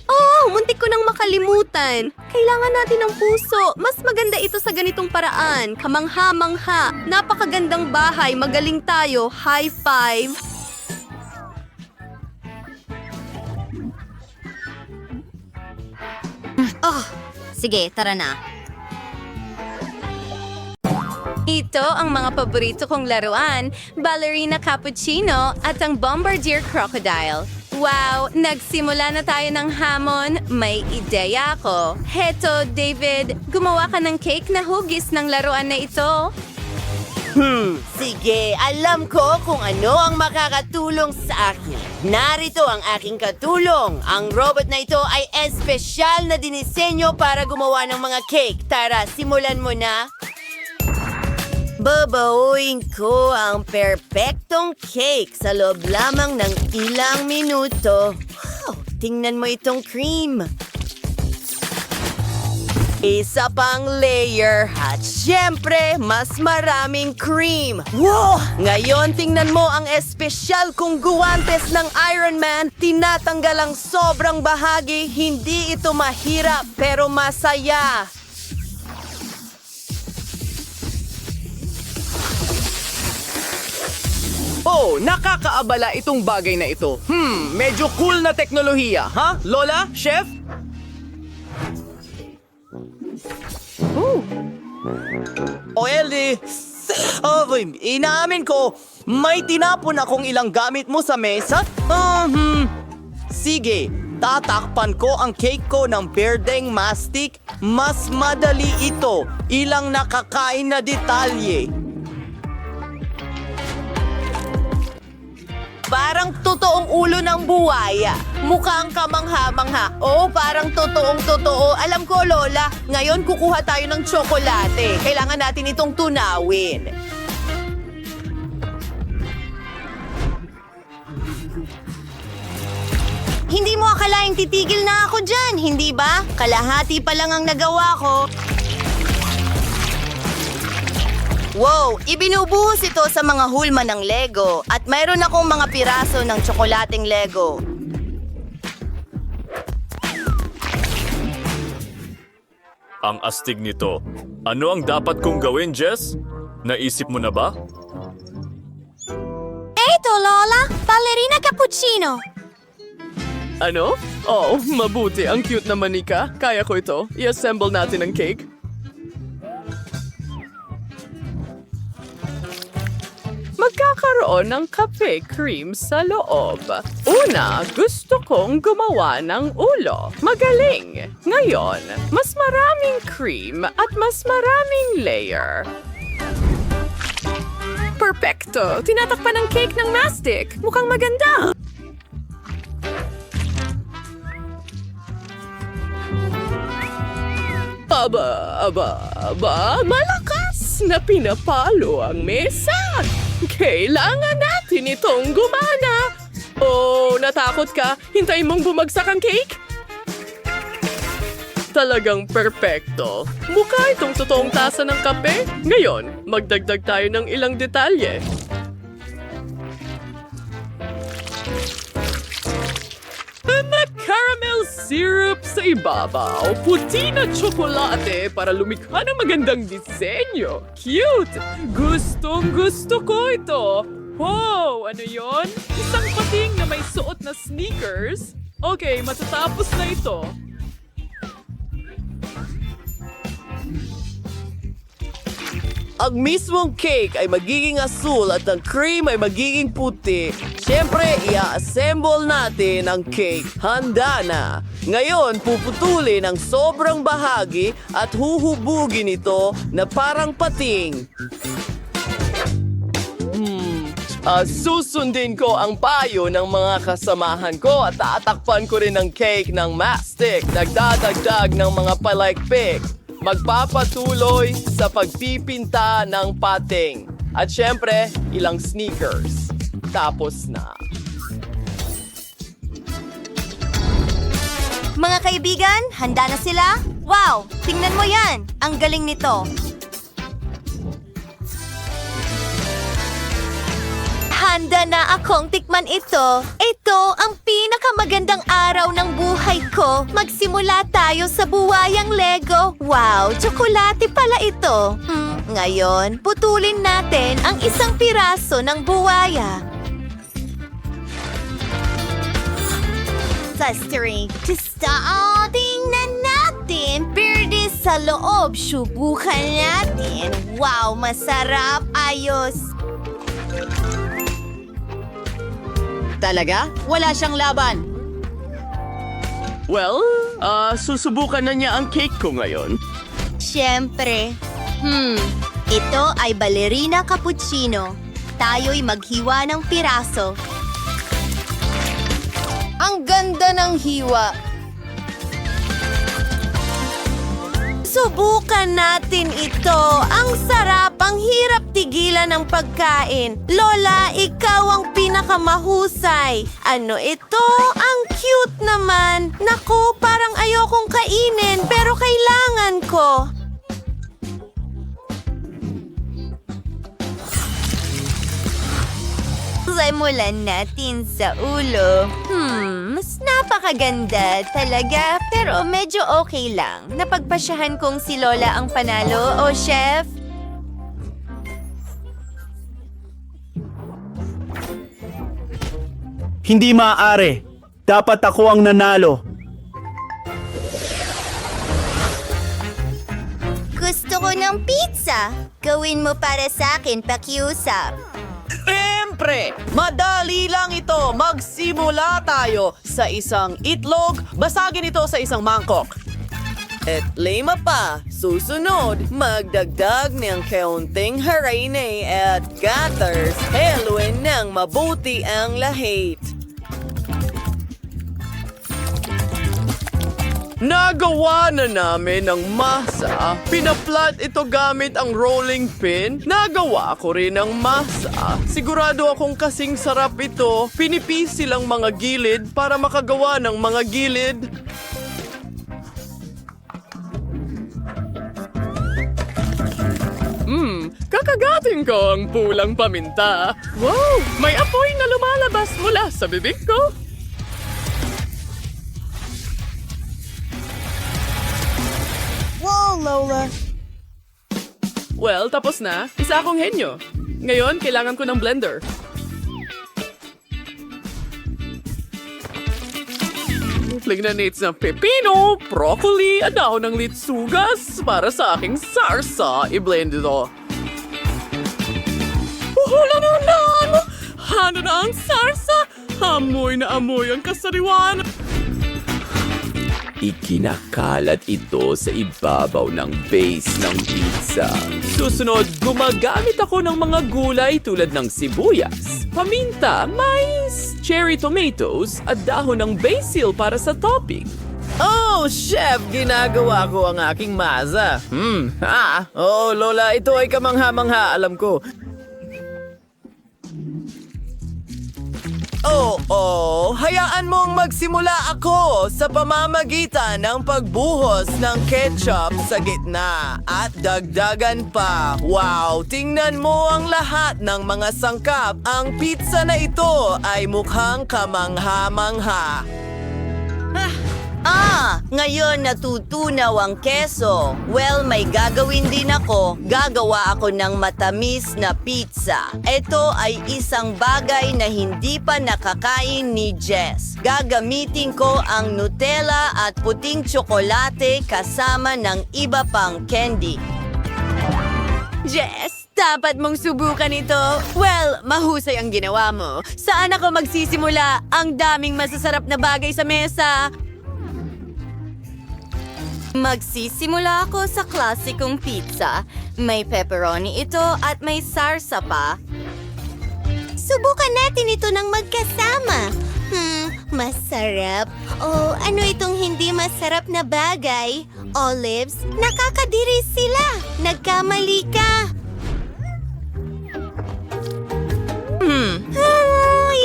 Oh, muntik ko nang makalimutan. Kailangan natin ng puso. Mas maganda ito sa ganitong paraan. Kamangha-mangha. Napakagandang bahay. Magaling tayo. High five. Oh, sige, tara na. Ito ang mga paborito kong laruan, Ballerina Cappuccino at ang Bombardier Crocodile. Wow, nagsimula na tayo ng hamon. May ideya ako. Heto, David, gumawa ka ng cake na hugis ng laruan na ito. Sige, alam ko kung ano ang makakatulong sa akin. Narito ang aking katulong. Ang robot na ito ay espesyal na dinisenyo para gumawa ng mga cake. Tara, simulan mo na. Babauin ko ang perpektong cake sa loob lamang ng ilang minuto. Wow, tingnan mo itong cream. Isa pang layer at syempre, mas maraming cream. Wow! Ngayon, tingnan mo ang espesyal kong guwantes ng Iron Man. Tinatanggal ang sobrang bahagi. Hindi ito mahirap pero masaya. Oh, nakakaabala itong bagay na ito. Medyo cool na teknolohiya, ha? Lola? Chef? O Ellie, inaamin ko, may tinapon akong ilang gamit mo sa mesa. Sige, tatakpan ko ang cake ko ng berdeng mastic. Mas madali ito, ilang nakakain na detalye. Parang totoong ulo ng buwaya. Mukhang kamangha-mangha. Oh, parang totoong-totoo. Alam ko, Lola, ngayon kukuha tayo ng tsokolate. Kailangan natin itong tunawin. Hindi mo akalaing titigil na ako dyan, hindi ba? Kalahati pa lang ang nagawa ko. Wow! Ibinubuhos ito sa mga hulma ng Lego at mayroon akong mga piraso ng tsokolating Lego. Ang astig nito. Ano ang dapat kong gawin, Jess? Naisip mo na ba? Eto, Lola! Ballerina Cappuccino! Ano? Oh, mabuti. Ang cute naman, Nika. Kaya ko ito. I-assemble natin ang cake. Magkakaroon ng kape cream sa loob. Una, gusto kong gumawa ng ulo. Magaling! Ngayon, mas maraming cream at mas maraming layer. Perfecto! Tinatakpan ng cake ng mastic. Mukhang maganda! Aba, malakas na pinapalo ang mesa. Kailangan natin itong gumana. Oh, natakot ka? Hintayin mong bumagsak ang cake? Talagang perpekto. Mukha itong totoong tasa ng kape. Ngayon, magdagdag tayo ng ilang detalye. na caramel syrup sa ibabaw, puti na tsokolate para lumikha ng magandang disenyo. Cute! Gustong gusto ko ito. Wow, ano yon? Isang pating na may suot na sneakers? Okay, matatapos na ito. Ang mismong cake ay magiging asul at ang cream ay magiging puti. Siyempre, i-assemble natin ang cake. Handa na. Ngayon, puputulin ang sobrang bahagi at huhubugin ito na parang pating. Susundin ko ang payo ng mga kasamahan ko at tatakpan ko rin ang cake ng mastic. Nagdadagdag ng mga palaikpik. Magpapatuloy sa pagpipinta ng pating. At syempre, ilang sneakers. Tapos na. Mga kaibigan, handa na sila? Wow! Tingnan mo yan! Ang galing nito! Handa na akong tikman ito. Ito ang pinakamagandang araw ng buhay ko. Magsimula tayo sa buwayang Lego. Wow, tsokolate pala ito. Ngayon, putulin natin ang isang piraso ng buwaya. Flustery. Tingnan natin. Perde sa loob. Subukan natin. Wow, masarap. Ayos. Talaga? Wala siyang laban. Well, susubukan na niya ang cake ko ngayon. Siyempre. Ito ay ballerina cappuccino. Tayo'y maghiwa ng piraso. Ang ganda ng hiwa. Subukan natin ito. Ang sarap, ang hirap tigilan ng pagkain. Lola, ikaw ang pinakamahusay. Ano ito? Ang cute naman. Naku, parang ayokong kainin pero kailangan ko. Simulan natin sa ulo. Mas napakaganda talaga, pero medyo okay lang. Napagpasyahan kong si Lola ang panalo, o chef? Hindi maaari. Dapat ako ang nanalo. Gusto ko ng pizza. Gawin mo para sa akin, pakiusap. Siyempre, madali lang ito. Magsimula tayo sa isang itlog. Basagin ito sa isang mangkok. At lima pa. Susunod, magdagdag ng kaunting harine at gathers. Haluin ng mabuti ang lahit. Nagawa na namin ang masa. Pinaplat ito gamit ang rolling pin. Nagawa ko rin ang masa. Sigurado akong kasing sarap ito. Pinipisi lang mga gilid para makagawa ng mga gilid. Kakagatin ko ang pulang paminta. Wow! May apoy na lumalabas mula sa bibig ko. Wow, Lola! Well, tapos na. Isa akong henyo. Ngayon, kailangan ko ng blender. Lignan nits ng pepino, broccoli, at dahon ng litsugas para sa aking sarsa. I-blend ito. Hano na ang sarsa! Amoy na amoy ang kasariwan. Ikinakalat ito sa ibabaw ng base ng pizza. Susunod, gumagamit ako ng mga gulay tulad ng sibuyas, paminta, mais, cherry tomatoes, at dahon ng basil para sa topping. Oh, chef! Ginagawa ko ang aking masa. Oo, Lola, ito ay kamangha-mangha, alam ko. Oo, hayaan mong magsimula ako sa pamamagitan ng pagbuhos ng ketchup sa gitna at dagdagan pa. Wow, tingnan mo ang lahat ng mga sangkap. Ang pizza na ito ay mukhang kamangha-mangha. Ngayon natutunaw ang keso. Well, may gagawin din ako. Gagawa ako ng matamis na pizza. Ito ay isang bagay na hindi pa nakakain ni Jess. Gagamitin ko ang Nutella at puting tsokolate kasama ng iba pang candy. Jess, dapat mong subukan ito. Well, mahusay ang ginawa mo. Saan ako magsisimula? Ang daming masasarap na bagay sa mesa. Magsisimula ako sa klasikong pizza. May pepperoni ito at may sarsa pa. Subukan natin ito ng magkasama. Masarap. Oh, ano itong hindi masarap na bagay? Olives? Nakakadiri sila. Nagkamali ka.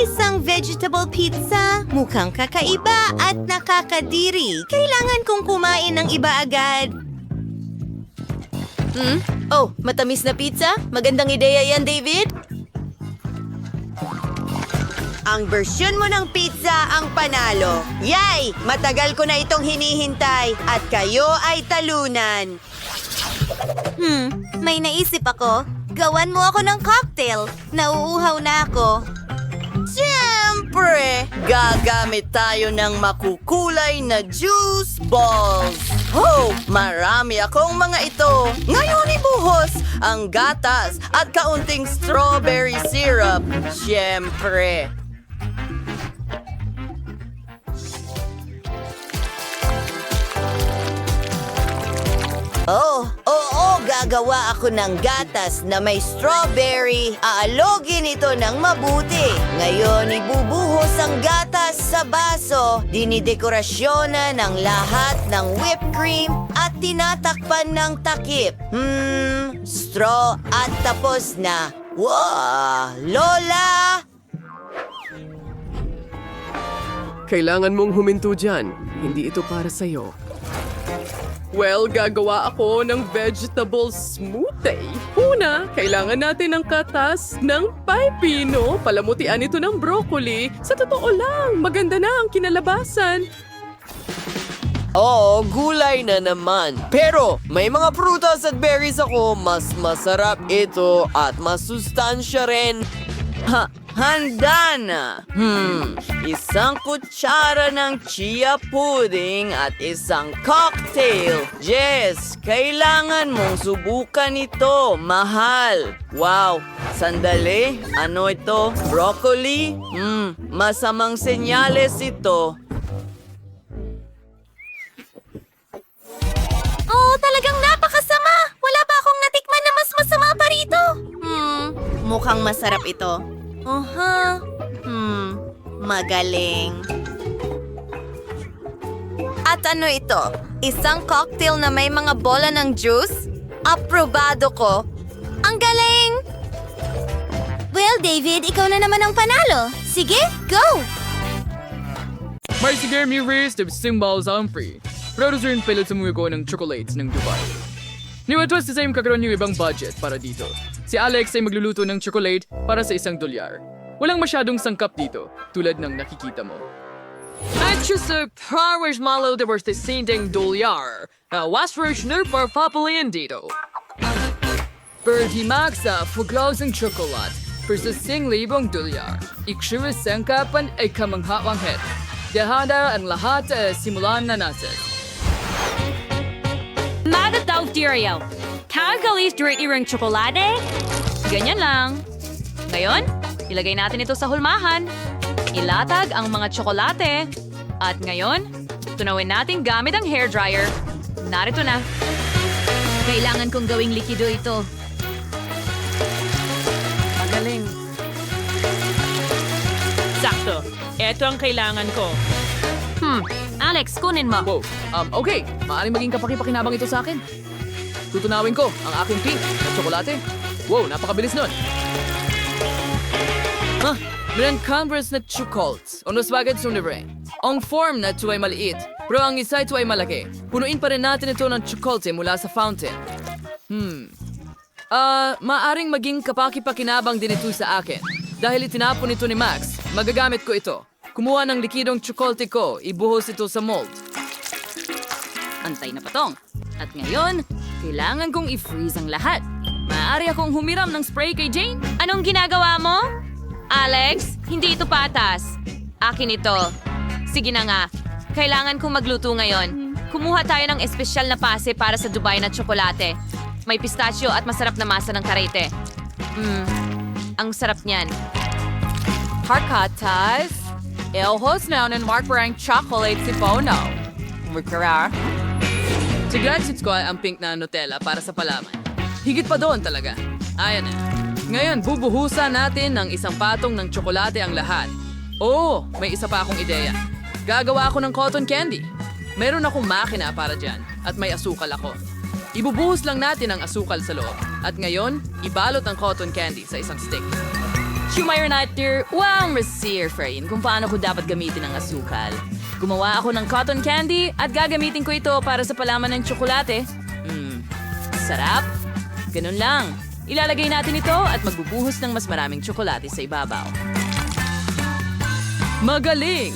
Isang vegetable pizza. Mukhang kakaiba at nakakadiri. Kailangan kong kumain ng iba agad. Oh, matamis na pizza? Magandang ideya yan, David. Ang bersyon mo ng pizza ang panalo. Yay! Matagal ko na itong hinihintay at kayo ay talunan. May naisip ako. Gawan mo ako ng cocktail. Nauuhaw na ako. Siyempre, gagamit tayo ng makukulay na juice balls. Oh, marami akong mga ito. Ngayon ibuhos ang gatas at kaunting strawberry syrup. Siyempre. Gagawa ako ng gatas na may strawberry. Aalogin ito ng mabuti. Ngayon, ibubuhos ang gatas sa baso. Dinidekorasyonan ng lahat ng whipped cream at tinatakpan ng takip. Straw at tapos na. Wow! Lola! Kailangan mong huminto dyan. Hindi ito para sa'yo. Well, gagawa ako ng vegetable smoothie. Una, kailangan natin ng katas ng pipino. Palamutian ito ng broccoli. Sa totoo lang, maganda na ang kinalabasan. Oo, gulay na naman. Pero may mga prutas at berries ako. Mas masarap ito at masustansya rin. Handa na! Isang kutsara ng chia pudding at isang cocktail. Jess, kailangan mong subukan ito. Mahal. Wow, sandali. Ano ito? Broccoli? Masamang senyales ito. Oh, talagang napakasama! Wala pa akong natikman na mas masama pa rito. Mukhang masarap ito. Magaling. At ano ito? Isang cocktail na may mga bola ng juice? Aprobado ko. Ang galing! Well, David, ikaw na naman ang panalo. Sige, go! May sige mi race the symbols on free. Producer yung pilit sumuko ng chocolates ng Dubai. Niwatwas sa same kakaroon yung ibang budget para dito. Si Alex ay magluluto ng chocolate para sa $1. Walang masyadong sangkap dito, tulad ng nakikita mo. At sa powers malo de versus $1. Was version for papalian dito. Berhimak sa fuglaws ng chocolate versus $1,000. Iksura sangkapan ay kamangha-wanghet. Dahada ang lahat simulan na natin. Magataw Tireo. Kagalis dirty ring tsokolate? Ganyan lang. Ngayon, ilagay natin ito sa hulmahan. Ilatag ang mga tsokolate. At ngayon, tunawin natin gamit ang hairdryer. Narito na. Kailangan kong gawing likido ito. Magaling. Sakto. Ito ang kailangan ko. Alex, kunin mo. Wow, okay. Maaaring maging kapaki-pakinabang ito sa akin. Tutunawin ko ang aking pink na tsokolate. Wow, napakabilis nun. Meron converse na chocolate. Unos bagay sa libre. Ang form na ito ay maliit, pero ang isa ito ay malaki. Punuin pa rin natin ito ng chocolate mula sa fountain. Maaring maging kapaki-pakinabang din ito sa akin. Dahil itinapon ito ni Max, magagamit ko ito. Kumuha ng likidong chocolate ko, ibuhos ito sa mold. Antay na patong. At ngayon, kailangan kong i-freeze ang lahat. Maaari akong humiram ng spray kay Jane? Anong ginagawa mo? Alex, hindi ito patas. Akin ito. Sige na nga. Kailangan kong magluto ngayon. Kumuha tayo ng espesyal na pase para sa Dubai na tsokolate. May pistachio at masarap na masa ng karete. Ang sarap niyan. Harkatas. Elhos na ng Mark Brang chocolate si Bono. Mukara. Siguradsits ko ay ang pink na Nutella para sa palaman. Higit pa doon talaga. Ayan na. Ngayon, bubuhusan natin ng isang patong ng tsokolate ang lahat. Oh, may isa pa akong ideya. Gagawa ako ng cotton candy. Meron akong makina para dyan at may asukal ako. Ibubuhos lang natin ang asukal sa loob. At ngayon, ibalot ang cotton candy sa isang stick. Shumayor natin, wow, Monsieur Frain, kung paano ko dapat gamitin ang asukal. Gumawa ako ng cotton candy at gagamitin ko ito para sa palaman ng tsokolate. Sarap. Ganun lang. Ilalagay natin ito at magbubuhos ng mas maraming tsokolate sa ibabaw. Magaling!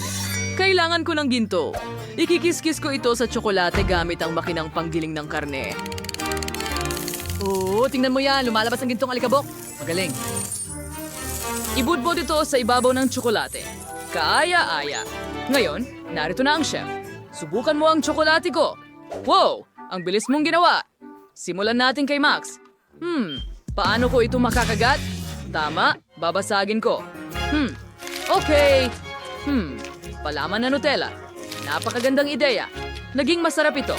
Kailangan ko ng ginto. Ikikis-kis ko ito sa tsokolate gamit ang makinang panggiling ng karne. Oh, tingnan mo yan. Lumalabas ang gintong alikabok. Magaling. Ibudbod ito sa ibabaw ng tsokolate. Kaaya-aya. Ngayon, narito na ang chef. Subukan mo ang tsokolate ko. Wow! Ang bilis mong ginawa. Simulan natin kay Max. Paano ko ito makakagat? Tama, babasagin ko. Okay. Palaman na Nutella. Napakagandang ideya. Naging masarap ito.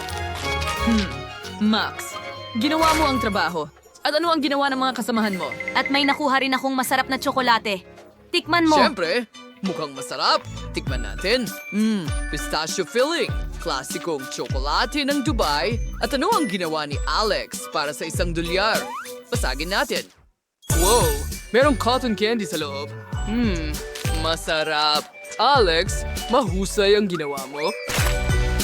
Max, ginawa mo ang trabaho. At ano ang ginawa ng mga kasamahan mo? At may nakuha rin akong masarap na tsokolate. Tikman mo. Siyempre, mukhang masarap. Tikman natin. Pistachio filling. Klasikong tsokolate ng Dubai. At ano ang ginawa ni Alex para sa isang dolyar? Basagin natin. Wow! Merong cotton candy sa loob. Masarap. Alex, mahusay ang ginawa mo.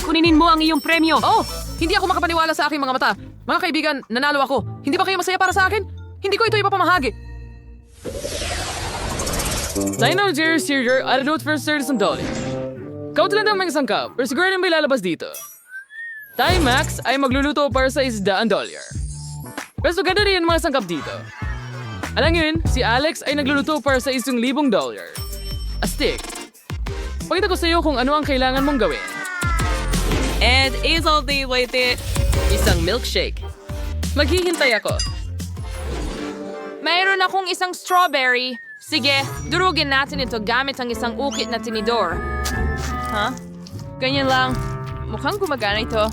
Kuninin mo ang iyong premyo. Oh! Hindi ako makapaniwala sa aking mga mata. Mga kaibigan, nanalo ako. Hindi ba kayo masaya para sa akin? Hindi ko ito ipapamahagi. Dino Jerry Sear, I don't first $30. Kautulan ng mga sangkap, pero siguro rin may lalabas dito. Tayo Max ay magluluto para sa $100. Pero ganda rin ang mga sangkap dito. Alam yun, si Alex ay nagluluto para sa $1,000. Astig. Pakita ko sa iyo kung ano ang kailangan mong gawin. And easily with it. Isang milkshake. Maghihintay ako. Mayroon akong isang strawberry. Sige, durugin natin ito gamit ang isang ukit na tinidor. Ganyan lang. Mukhang gumagana ito.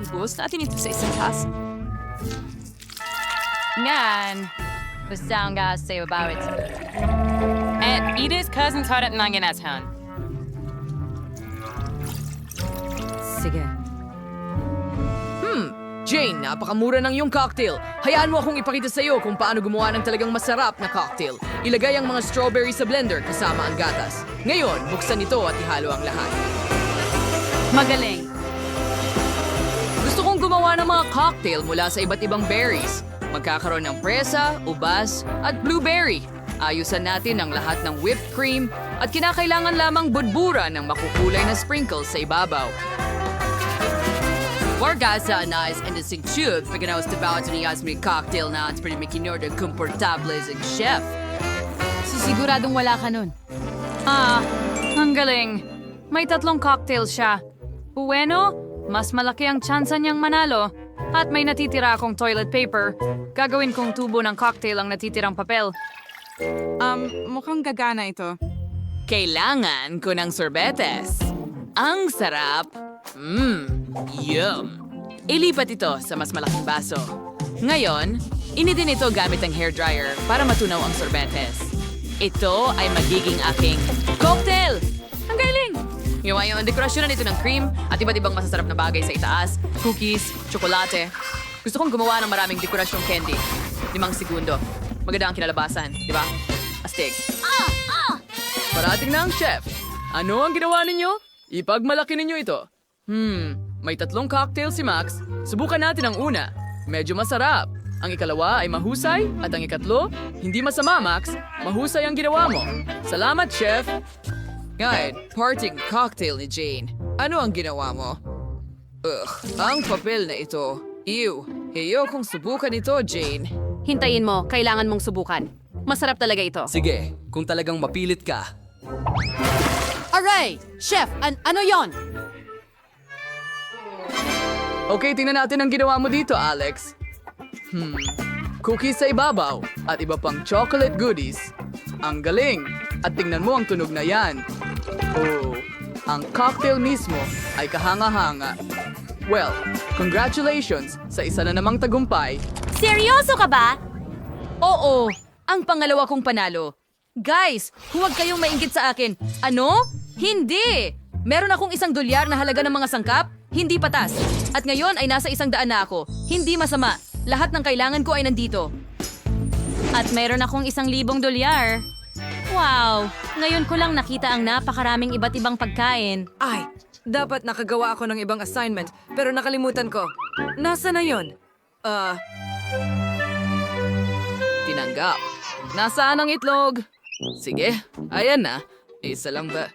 Ibuhos natin ito sa isang taas. Ngan. Basta ang gas sa'yo bawit. At Edith's cousin's hot at nanginashan. Sige. Jane, napakamura ng iyong cocktail. Hayaan mo akong ipakita sa iyo kung paano gumawa ng talagang masarap na cocktail. Ilagay ang mga strawberry sa blender kasama ang gatas. Ngayon, buksan ito at ihalo ang lahat. Magaling. Gusto kong gumawa ng mga cocktail mula sa iba't ibang berries. Magkakaroon ng presa, ubas, at blueberry. Ayusan natin ang lahat ng whipped cream at kinakailangan lamang budbura ng makukulay na sprinkles sa ibabaw. Wargasa anais and the singchud pagkanawas tabaw ni Yasmin cocktail na at pwede makinor ng komportable sa chef. Sisiguradong wala ka nun. Ang galing. May 3 cocktail siya. Bueno, mas malaki ang tsansa niyang manalo. At may natitira akong toilet paper. Gagawin kong tubo ng cocktail ang natitirang papel. Mukhang gagana ito. Kailangan ko ng sorbetes. Ang sarap. Yum. Ilipat ito sa mas malaking baso. Ngayon, inidin ito gamit ang hairdryer para matunaw ang sorbetes. Ito ay magiging aking cocktail! Ang galing! Ngayon, ang dekorasyon na nito ng cream at iba't ibang masasarap na bagay sa itaas, cookies, tsokolate. Gusto kong gumawa ng maraming dekorasyong candy. 5 segundo. Maganda ang kinalabasan, di ba? Astig. Parating na ang chef. Ano ang ginawa ninyo? Ipagmalaki ninyo ito. May 3 cocktail si Max. Subukan natin ang una. Medyo masarap. Ang ikalawa ay mahusay at ang ikatlo, hindi masama, Max. Mahusay ang ginawa mo. Salamat, chef. Ngayon, parting cocktail ni Jane. Ano ang ginawa mo? Ang papel na ito. Ew, ayokong subukan ito, Jane. Hintayin mo, kailangan mong subukan. Masarap talaga ito. Sige, kung talagang mapilit ka. Aray! Chef, ano yon? Okay, tingnan natin ang ginawa mo dito, Alex. Cookies sa ibabaw at iba pang chocolate goodies. Ang galing! At tingnan mo ang tunog na yan. Oh, ang cocktail mismo ay kahanga-hanga. Well, congratulations sa isa na namang tagumpay. Seryoso ka ba? Oo, ang pangalawa kong panalo. Guys, huwag kayong mainggit sa akin. Ano? Hindi! Meron akong $1 na halaga ng mga sangkap, hindi patas. At ngayon ay nasa $100 na ako. Hindi masama. Lahat ng kailangan ko ay nandito. At meron akong $1,000. Wow! Ngayon ko lang nakita ang napakaraming iba't ibang pagkain. Ay, dapat nakagawa ako ng ibang assignment, pero nakalimutan ko. Nasa na yon? Tinanggap. Nasaan ang itlog? Sige, ayan na. Isa lang ba?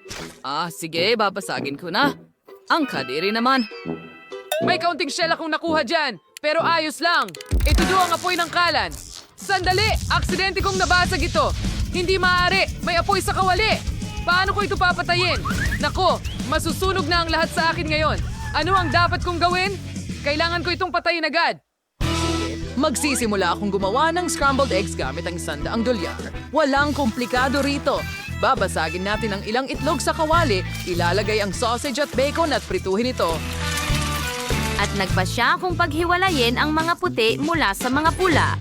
Sige, babasagin ko na. Ang kadiri naman. May kaunting shell akong nakuha dyan, pero ayos lang. Itudo ang apoy ng kalan. Sandali! Aksidente kong nabasag ito. Hindi maaari. May apoy sa kawali. Paano ko ito papatayin? Nako, masusunog na ang lahat sa akin ngayon. Ano ang dapat kong gawin? Kailangan ko itong patayin agad. Magsisimula akong gumawa ng scrambled eggs gamit ang $100. Walang komplikado rito. Babasagin natin ang ilang itlog sa kawali, ilalagay ang sausage at bacon at prituhin ito. At nagpasya kung paghiwalayin ang mga puti mula sa mga pula.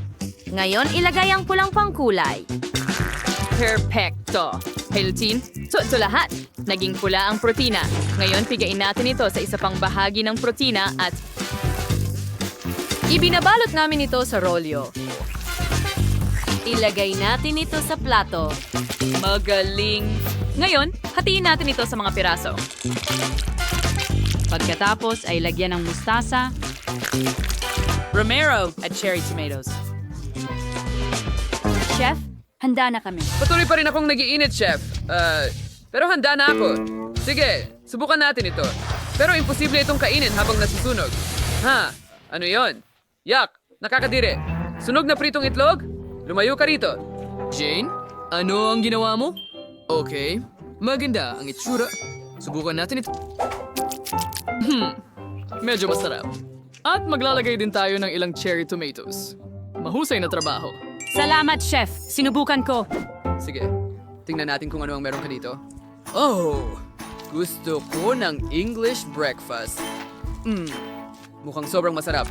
Ngayon, ilagay ang pulang pangkulay. Perfecto! Heltin, ito lahat. Naging pula ang protina. Ngayon, pigain natin ito sa isa pang bahagi ng protina at Ibinabalot namin ito sa rolyo. ilagay natin ito sa plato. Magaling! Ngayon, hatiin natin ito sa mga piraso. Pagkatapos ay lagyan ng mustasa, Romero at cherry tomatoes. Chef, handa na kami. Patuloy pa rin akong nag-iinit, Chef. Pero handa na ako. Sige, subukan natin ito. Pero imposible itong kainin habang nasusunog. Ano yon? Yak! Nakakadiri. Sunog na pritong itlog? Lumayo ka rito. Jane, ano ang ginawa mo? Okay, maganda ang itsura. Subukan natin ito. Medyo masarap. At maglalagay din tayo ng ilang cherry tomatoes. Mahusay na trabaho. Salamat, Chef. Sinubukan ko. Sige, tingnan natin kung ano ang meron ka dito. Oh, gusto ko ng English breakfast. Mukhang sobrang masarap.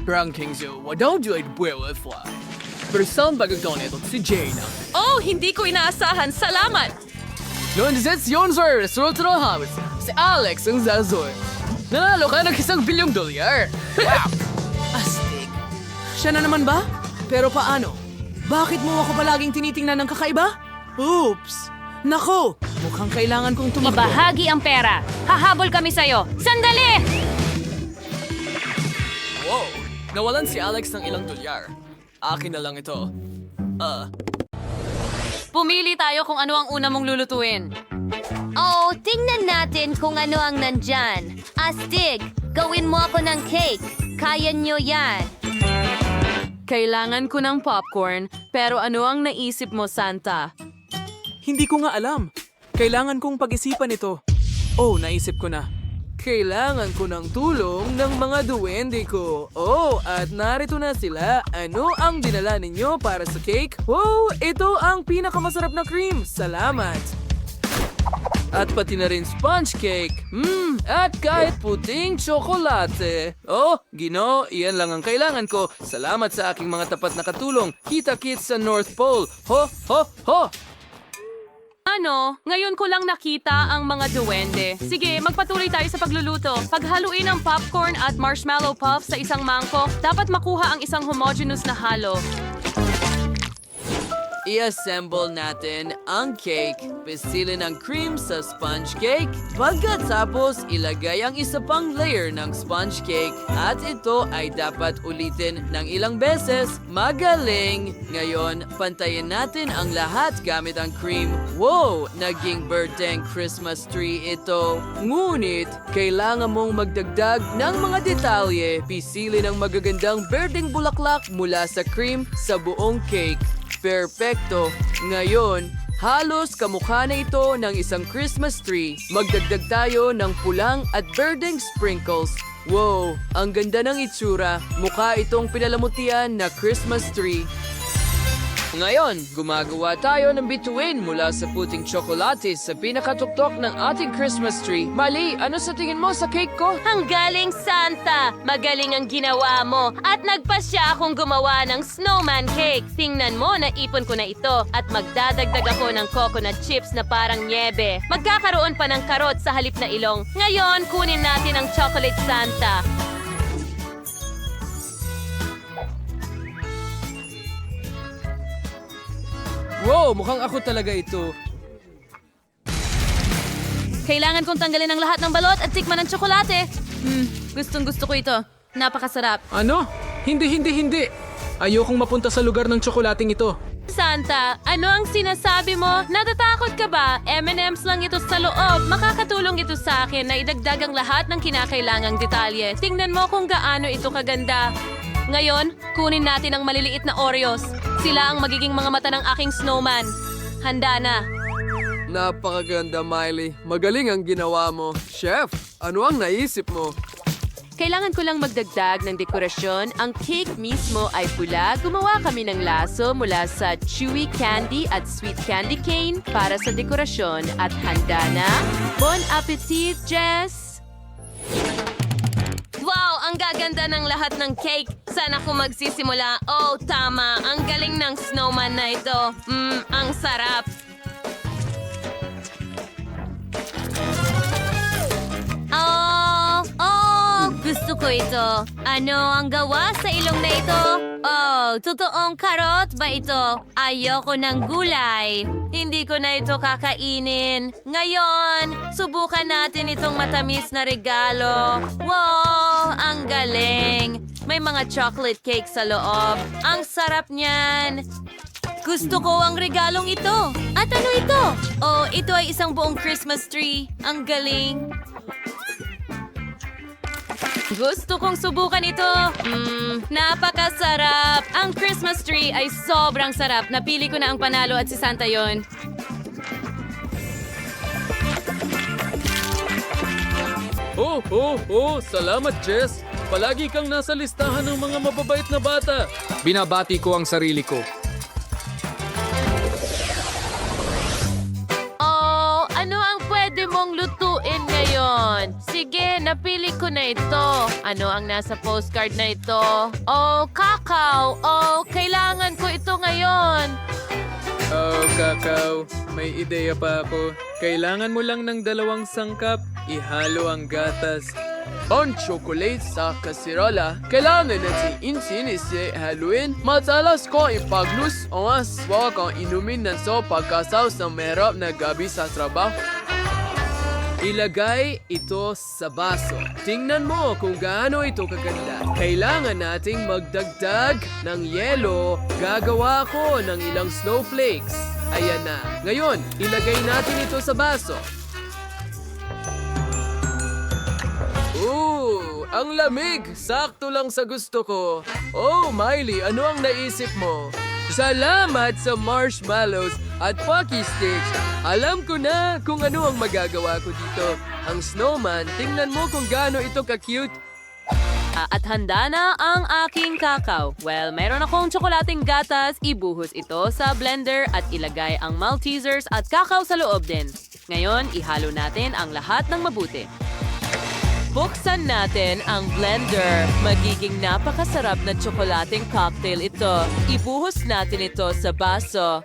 Ranking Zoo, why don't you eat with fly? Pero saan ba gagawin ito si Jane? Oh, hindi ko inaasahan. Salamat! Yun, sir. Resulta ng habit. Si Alex ang zazoy. Nanalo ka ng $1 bilyong. Wow! Astig. Siya na naman ba? Pero paano? Bakit mo ako palaging tinitingnan ng kakaiba? Oops! Nako! Mukhang kailangan kong tumakbo. Ibahagi ang pera. Hahabol kami sa'yo. Sandali! Wow! Nawalan si Alex ng ilang $. Akin na lang ito. Pumili tayo kung ano ang una mong lulutuin. Oh, tingnan natin kung ano ang nandyan. Astig, gawin mo ako ng cake. Kaya nyo yan. Kailangan ko ng popcorn, pero ano ang naisip mo, Santa? Hindi ko nga alam. Kailangan kong pag-isipan ito. Oh, naisip ko na. Kailangan ko ng tulong ng mga duwende ko. Oh, at narito na sila. Ano ang dinala ninyo para sa cake? Wow, ito ang pinakamasarap na cream. Salamat. At pati na rin sponge cake. At kahit puting tsokolate. Oh, Gino, iyan lang ang kailangan ko. Salamat sa aking mga tapat na katulong. Kita-kits sa North Pole. Ho, ho, ho! Ano? Ngayon ko lang nakita ang mga duwende. Sige, magpatuloy tayo sa pagluluto. Paghaluin ang popcorn at marshmallow puff sa isang mangkok, dapat makuha ang isang homogeneous na halo. I-assemble natin ang cake. Pisilin ang cream sa sponge cake. Pagkatapos, ilagay ang isa pang layer ng sponge cake. At ito ay dapat ulitin ng ilang beses. Magaling! Ngayon, pantayin natin ang lahat gamit ang cream. Wow! Naging birthday Christmas tree ito. Ngunit, kailangan mong magdagdag ng mga detalye. Pisilin ang magagandang berdeng bulaklak mula sa cream sa buong cake. Perpekto! Ngayon, halos kamukha na ito ng isang Christmas tree. Magdagdag tayo ng pulang at berdeng sprinkles. Wow! Ang ganda ng itsura. Mukha itong pinalamutian na Christmas tree. Ngayon, gumagawa tayo ng bituin mula sa puting tsokolate sa pinakatuktok ng ating Christmas tree. Mali, ano sa tingin mo sa cake ko? Ang galing, Santa! Magaling ang ginawa mo at nagpasya akong gumawa ng snowman cake. Tingnan mo, naipon ko na ito at magdadagdag ako ng coconut chips na parang niebe. Magkakaroon pa ng karot sa halip na ilong. Ngayon, kunin natin ang chocolate Santa. Wow, mukhang ako talaga ito. Kailangan kong tanggalin ang lahat ng balot at tikman ng tsokolate. Gustong gusto ko ito. Napakasarap. Ano? Hindi. Ayokong mapunta sa lugar ng tsokolating ito. Santa, ano ang sinasabi mo? Natatakot ka ba? M&M's lang ito sa loob. Makakatulong ito sa akin na idagdag ang lahat ng kinakailangang detalye. Tingnan mo kung gaano ito kaganda. Ngayon, kunin natin ang maliliit na Oreos. Sila ang magiging mga mata ng aking snowman. Handa na. Napakaganda, Miley. Magaling ang ginawa mo. Chef, ano ang naisip mo? Kailangan ko lang magdagdag ng dekorasyon. Ang cake mismo ay pula. Gumawa kami ng laso mula sa chewy candy at sweet candy cane para sa dekorasyon. At handa na. Bon appetit, Jess! Wow, ang gaganda ng lahat ng cake. Saan ako magsisimula? Oh, tama. Ang galing ng snowman na ito. Ang sarap. Gusto ko ito. Ano ang gawa sa ilong na ito? Oh, totoong karot ba ito? Ayoko ng gulay. Hindi ko na ito kakainin. Ngayon, subukan natin itong matamis na regalo. Wow, ang galing. May mga chocolate cake sa loob. Ang sarap niyan. Gusto ko ang regalong ito. At ano ito? Oh, ito ay isang buong Christmas tree. Ang galing. Gusto kong subukan ito. Napakasarap. Ang Christmas tree ay sobrang sarap. Napili ko na ang panalo at si Santa yon. Salamat, Jess. Palagi kang nasa listahan ng mga mababait na bata. Binabati ko ang sarili ko. Oh, ano ang pwede mong lutuin ngayon? Sige, napili ko na ito. Ano ang nasa postcard na ito? Oh, kakao. Oh, kailangan ko ito ngayon. Oh, kakao. May ideya pa ako. Kailangan mo lang ng 2 sangkap. Ihalo ang gatas. Ang chocolate sa kasirola. Kailangan natin insinisi haluin. Matalas ko ipaglus o aswa kang inumin ng so pagkasaw sa merap na gabi sa trabaho. Ilagay ito sa baso. Tingnan mo kung gaano ito kaganda. Kailangan nating magdagdag ng yelo. Gagawa ko ng ilang snowflakes. Ayan na. Ngayon, ilagay natin ito sa baso. Ang lamig! Sakto lang sa gusto ko. Oh, Miley, ano ang naisip mo? Salamat sa marshmallows at Pocky Sticks. Alam ko na kung ano ang magagawa ko dito. Ang snowman, tingnan mo kung gaano ito ka-cute. At handa na ang aking kakao. Well, meron akong tsokolating gatas. Ibuhos ito sa blender at ilagay ang Maltesers at kakao sa loob din. Ngayon, ihalo natin ang lahat ng mabuti. Buksan natin ang blender. Magiging napakasarap na tsokolating cocktail ito. Ibuhos natin ito sa baso.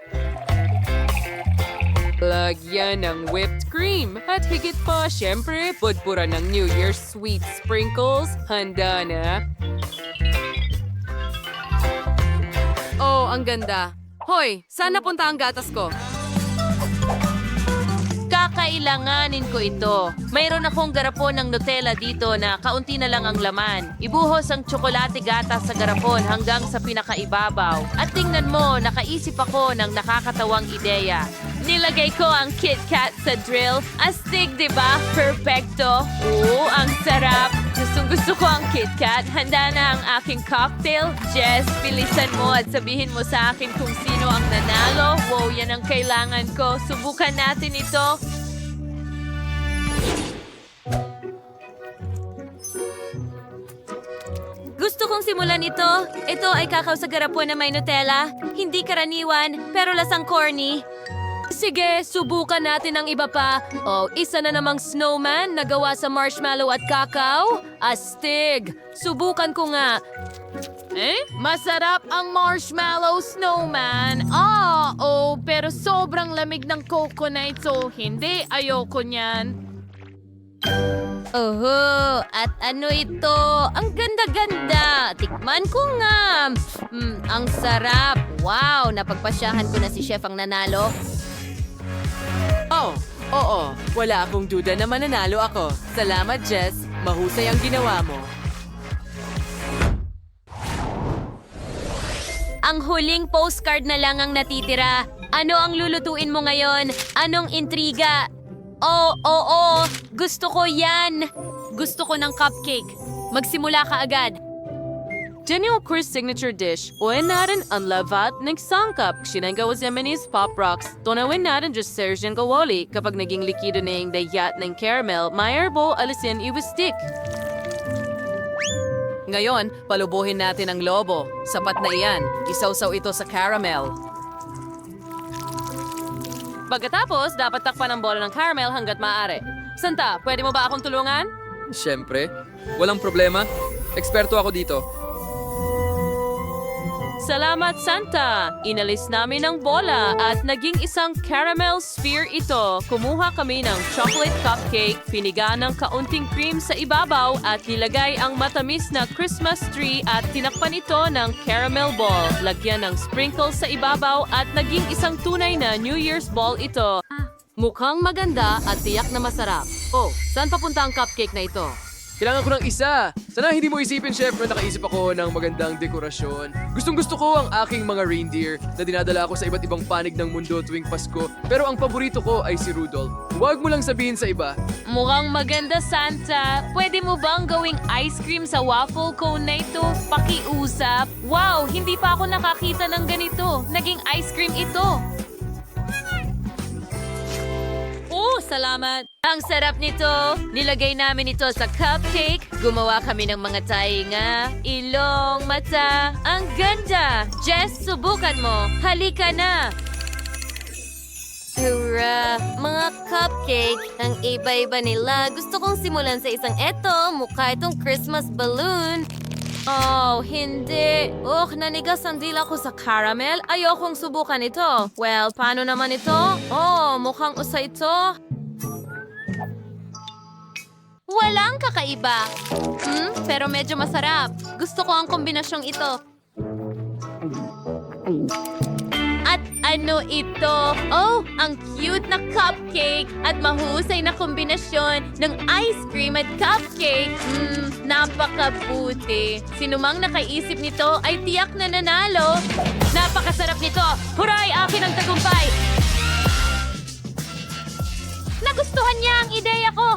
Lagyan ng whipped cream. At higit pa, syempre, pudpura ng New Year's sweet sprinkles. Handa na. Oh, ang ganda. Hoy, saan napunta ang gatas ko? Kakailanganin ko ito. Mayroon akong garapon ng Nutella dito na kaunti na lang ang laman. Ibuhos ang tsokolate gatas sa garapon hanggang sa pinakaibabaw. At tingnan mo, nakaisip ako ng nakakatawang ideya. Nilagay ko ang Kit Kat sa drill. Astig, di ba? Perfecto. Oo, ang sarap. Gusto ko ang Kit Kat. Handa na ang aking cocktail. Jess, bilisan mo at sabihin mo sa akin kung sino ang nanalo. Wow, yan ang kailangan ko. Subukan natin ito. Gusto kong simulan ito. Ito ay kakao sa garapon na may Nutella. Hindi karaniwan, pero lasang corny. Sige, subukan natin ang iba pa. Oh, isa na namang snowman na gawa sa marshmallow at kakao. Astig! Subukan ko nga. Masarap ang marshmallow snowman. Pero sobrang lamig ng coconut, so hindi, ayoko niyan. Oho, at ano ito? Ang ganda-ganda. Tikman ko nga. Ang sarap. Wow, napagpasyahan ko na si Chef ang nanalo. Oo. Wala akong duda na mananalo ako. Salamat, Jess. Mahusay ang ginawa mo. Ang huling postcard na lang ang natitira. Ano ang lulutuin mo ngayon? Anong intriga? Oo. Gusto ko yan. Gusto ko ng cupcake. Magsimula ka agad. Daniel Chris signature dish. Uwin natin ang lavat ng sangkap. Sinanggawa Zemini's Pop Rocks. Tonawin natin just Sergeant Gawali. Kapag naging likido na yung dayat ng caramel, mayarbo alisin iwistik. Ngayon, palubuhin natin ang lobo. Sapat na iyan. Isawsaw ito sa caramel. Pagkatapos, dapat takpan ang bola ng caramel hanggat maaari. Santa, pwede mo ba akong tulungan? Siyempre. Walang problema. Eksperto ako dito. Salamat, Santa! Inalis namin ang bola at naging isang caramel sphere ito. Kumuha kami ng chocolate cupcake, piniga ng kaunting cream sa ibabaw at nilagay ang matamis na Christmas tree at tinakpan ito ng caramel ball. Lagyan ng sprinkles sa ibabaw at naging isang tunay na New Year's ball ito. Mukhang maganda at tiyak na masarap. Oh, saan papunta ang cupcake na ito? Kailangan ko ng isa. Sana hindi mo isipin, Chef, na nakaisip ako ng magandang dekorasyon. Gustong-gusto ko ang aking mga reindeer na dinadala ko sa iba't ibang panig ng mundo tuwing Pasko. Pero ang paborito ko ay si Rudolph. Huwag mo lang sabihin sa iba. Mukhang maganda, Santa. Pwede mo bang gawing ice cream sa waffle cone na ito? Pakiusap. Wow, hindi pa ako nakakita ng ganito. Naging ice cream ito. Salamat. Ang sarap nito. Nilagay namin ito sa cupcake. Gumawa kami ng mga tainga, ilong, mata. Ang ganda! Jess, subukan mo. Halika na. Hurra! Mga cupcake. Ang iba-iba nila. Gusto kong simulan sa isang mukha itong Christmas balloon. Oh, hindi. Nanigas ang dila ko sa caramel. Ayokong subukan ito. Well, paano naman ito? Mukhang usa ito. Walang kakaiba. Pero medyo masarap. Gusto ko ang kombinasyong ito. At ano ito? Oh, ang cute na cupcake at mahusay na kombinasyon ng ice cream at cupcake. Napakabuti. Sinumang nakaisip nito ay tiyak na nanalo. Napakasarap nito. Huray, akin ang tagumpay. Nagustuhan niya ang ideya ko.